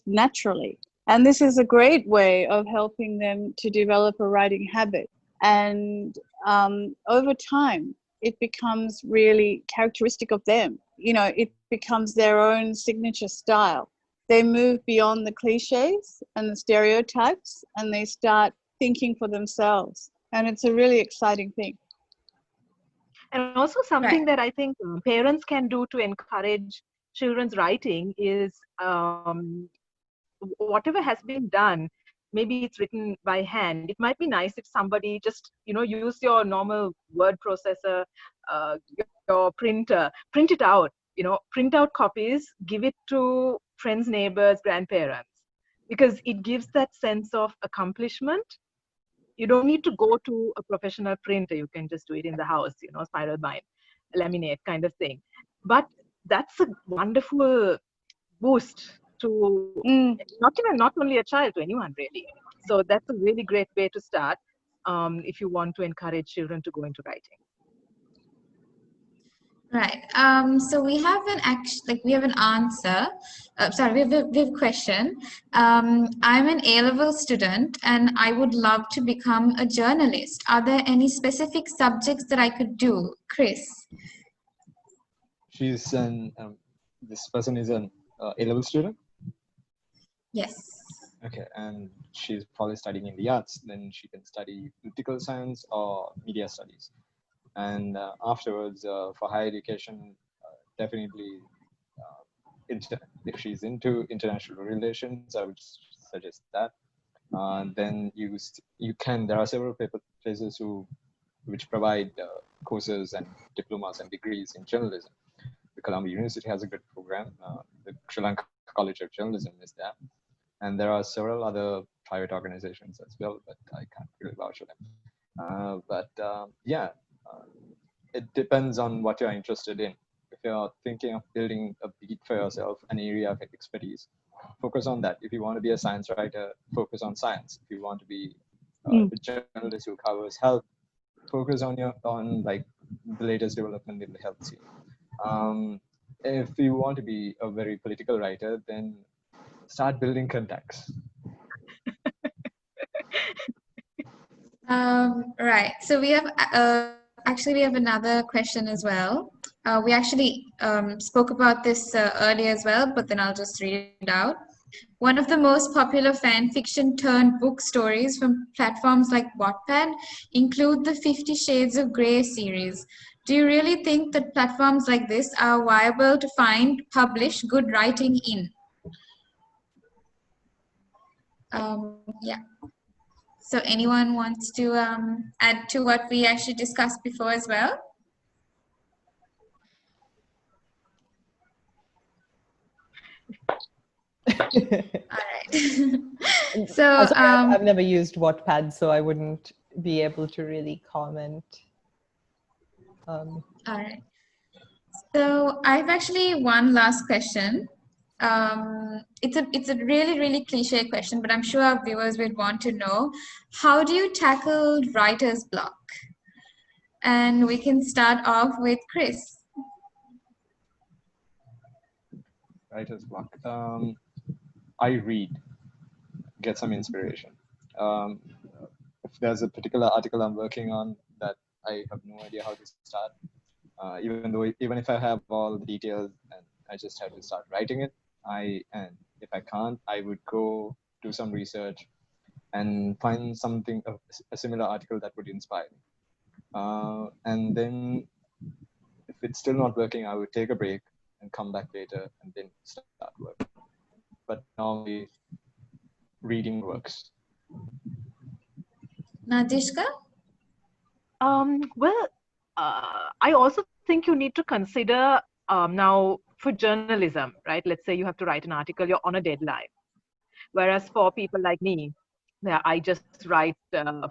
naturally. And this is a great way of helping them to develop a writing habit. And over time, it becomes really characteristic of them. You know, it becomes their own signature style. They move beyond the cliches and the stereotypes, and they start thinking for themselves. And it's a really exciting thing. And also something that I think parents can do to encourage children's writing is whatever has been done, maybe it's written by hand. It might be nice if somebody just, you know, use your normal word processor, your printer, print it out, you know, print out copies, give it to friends, neighbors, grandparents, because it gives that sense of accomplishment. You don't need to go to a professional printer. You can just do it in the house, you know, spiral bind, laminate kind of thing. But that's a wonderful boost to not only a child, to anyone really. So that's a really great way to start if you want to encourage children to go into writing. Right. So we have we have an answer. Sorry, we have a question. I'm an A-level student and I would love to become a journalist. Are there any specific subjects that I could do? Kris. She's this person is an A-level student? Yes. Okay, and she's probably studying in the arts. Then she can study political science or media studies. And afterwards, for higher education, definitely, if she's into international relations, I would suggest that. Then there are several places which provide courses and diplomas and degrees in journalism. The Columbia University has a good program. The Sri Lanka College of Journalism is there. And there are several other private organizations as well, but I can't really vouch for them. It depends on what you're interested in. If you're thinking of building a beat for yourself, an area of expertise, focus on that. If you want to be a science writer, focus on science. If you want to be a journalist who covers health, focus on like the latest development in the health scene. If you want to be a very political writer, then start building contacts. Right. So we have we have another question as well. We actually spoke about this earlier as well, but then I'll just read it out. One of the most popular fan fiction turned book stories from platforms like Wattpad include the 50 Shades of Grey series. Do you really think that platforms like this are viable to publish good writing in? Yeah. So anyone wants to add to what we actually discussed before as well? All right. So sorry, I've never used Wattpad, so I wouldn't be able to really comment. All right. So I have actually one last question. It's a really, really cliche question, but I'm sure our viewers would want to know, how do you tackle writer's block? And we can start off with Kris. Writer's block. I read, get some inspiration. If there's a particular article I'm working on that I have no idea how to start, even if I have all the details and I just have to start writing it, and if I can't, I would go do some research and find something, a similar article that would inspire me. And then if it's still not working, I would take a break and come back later and then start work. But normally reading works. Nadishka? Well, I also think you need to consider now for journalism, right? Let's say you have to write an article, you're on a deadline. Whereas for people like me, I just write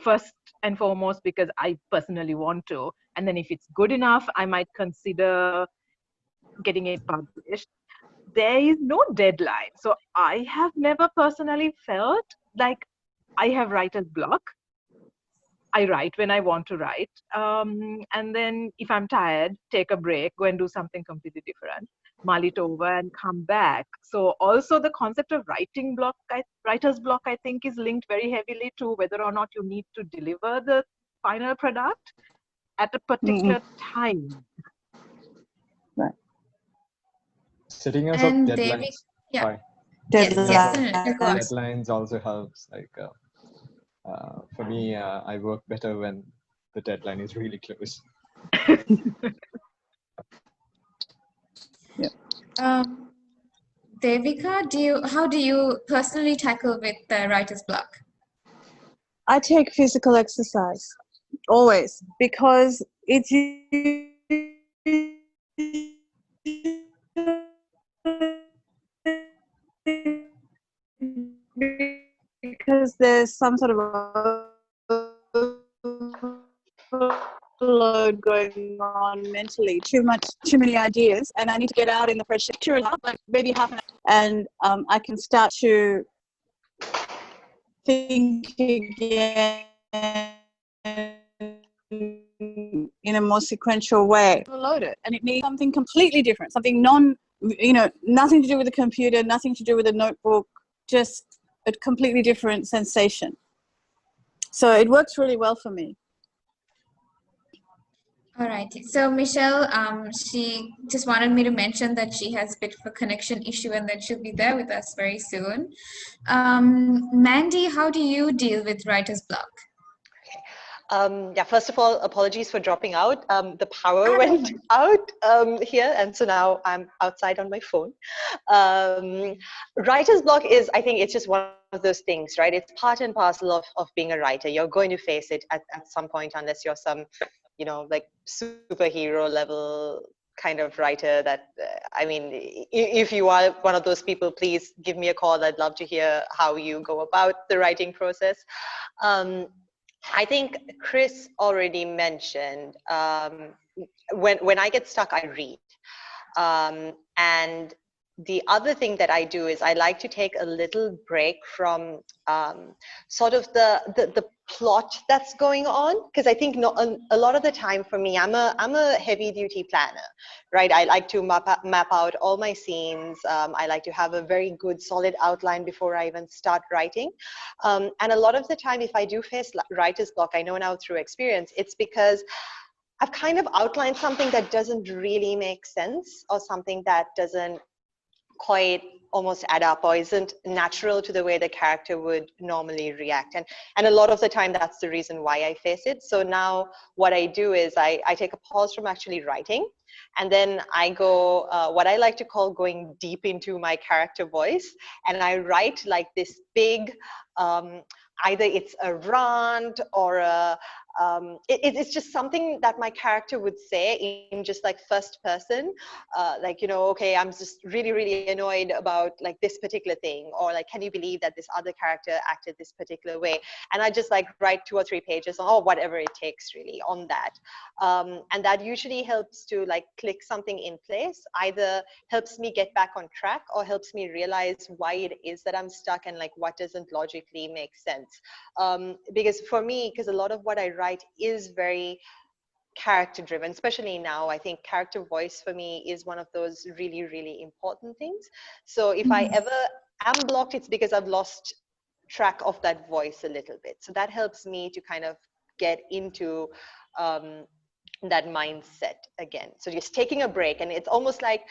first and foremost because I personally want to. And then if it's good enough, I might consider getting it published. There is no deadline. So I have never personally felt like I have writer's block. I write when I want to write. And then if I'm tired, take a break, go and do something completely different, mull it over and come back. So also the concept of writer's block, I think is linked very heavily to whether or not you need to deliver the final product at a particular time. Right. Setting us up And deadlines. yeah. Sorry. Deadlines also helps. Like for me, I work better when the deadline is really close. Devika, how do you personally tackle with the writer's block? I take physical exercise always because it's because there's some sort of load going on mentally, too many ideas, and I need to get out in the fresh air, like maybe half an hour, and I can start to think again in a more sequential way. Load it, and it needs something completely different, something nothing to do with the computer, nothing to do with a notebook, just a completely different sensation. So it works really well for me. All right. So Michelle, she just wanted me to mention that she has a bit of a connection issue and that she'll be there with us very soon. Mandy, how do you deal with writer's block? Yeah, first of all, apologies for dropping out. The power went out here, and so now I'm outside on my phone. Writer's block is, I think it's just one of those things, right? It's part and parcel of being a writer. You're going to face it at some point, unless you're some, like superhero level kind of writer that, I mean, if you are one of those people, please give me a call. I'd love to hear how you go about the writing process. I think Kris already mentioned, when I get stuck, I read. And the other thing that I do is I like to take a little break from sort of the plot that's going on, because I think a lot of the time for me, I'm a heavy duty planner, right? I like to map out all my scenes. I like to have a very good solid outline before I even start writing. And a lot of the time, if I do face writer's block, I know now through experience, it's because I've kind of outlined something that doesn't really make sense, or something that doesn't quite almost add up, or isn't natural to the way the character would normally react. And a lot of the time, that's the reason why I face it. So now what I do is I take a pause from actually writing, and then I go, what I like to call going deep into my character voice, and I write like this big, either it's a rant or It's just something that my character would say in just like first person, like, you know, okay, I'm just really, really annoyed about like this particular thing, or like, can you believe that this other character acted this particular way? And I just like write 2 or 3 pages or whatever it takes really on that. And that usually helps to like click something in place, either helps me get back on track or helps me realize why it is that I'm stuck and like what doesn't logically make sense. Because for me, because a lot of what I write is very character driven, especially now, I think character voice for me is one of those really, really important things. So if I ever am blocked, it's because I've lost track of that voice a little bit. So that helps me to kind of get into that mindset again. So just taking a break, and it's almost like,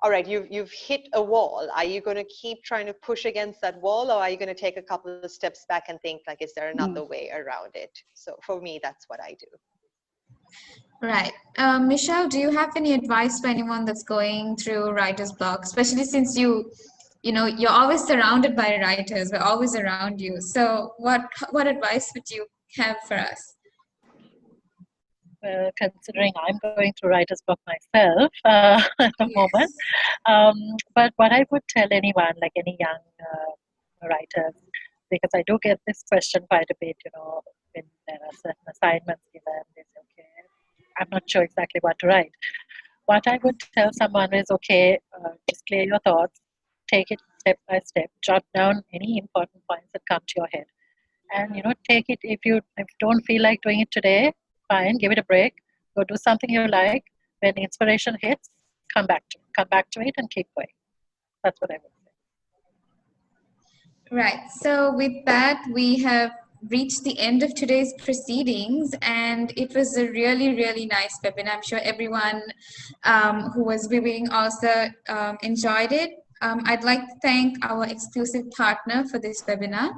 all right, you've hit a wall. Are you going to keep trying to push against that wall, or are you going to take a couple of steps back and think like, is there another way around it? So for me, that's what I do. Right. Michelle, do you have any advice for anyone that's going through writer's block, especially since you know, you're always surrounded by writers, we're always around you. So what advice would you have for us? Well, considering I'm going through writer's block myself at the moment. But what I would tell anyone, like any young writers, because I do get this question quite a bit, you know, when there are certain assignments given, they say, okay, I'm not sure exactly what to write. What I would tell someone is, okay, just clear your thoughts, take it step by step, jot down any important points that come to your head. And, you know, take it, if you don't feel like doing it today, fine, give it a break, go do something you like. When inspiration hits, come back to it and keep going. That's what I would say. Right. So with that, we have reached the end of today's proceedings, and it was a really, really nice webinar. I'm sure everyone who was viewing also enjoyed it. I'd like to thank our exclusive partner for this webinar,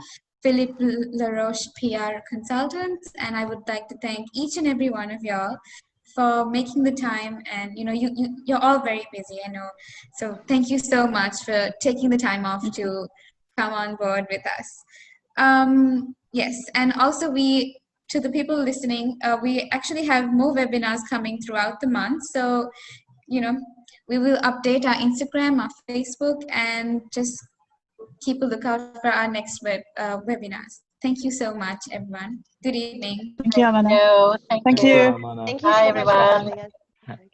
Philip LaRoche PR Consultants, and I would like to thank each and every one of y'all for making the time. And you know, you're all very busy, I know. So thank you so much for taking the time off to come on board with us. Yes, and also to the people listening, we actually have more webinars coming throughout the month. So, you know, we will update our Instagram, our Facebook, and just keep a lookout for our next webinars. Thank you so much, everyone. Good evening. Thank you, Amana. Thank you. Thank you. Amana. Thank you Bye, so much for everyone. having us. Okay.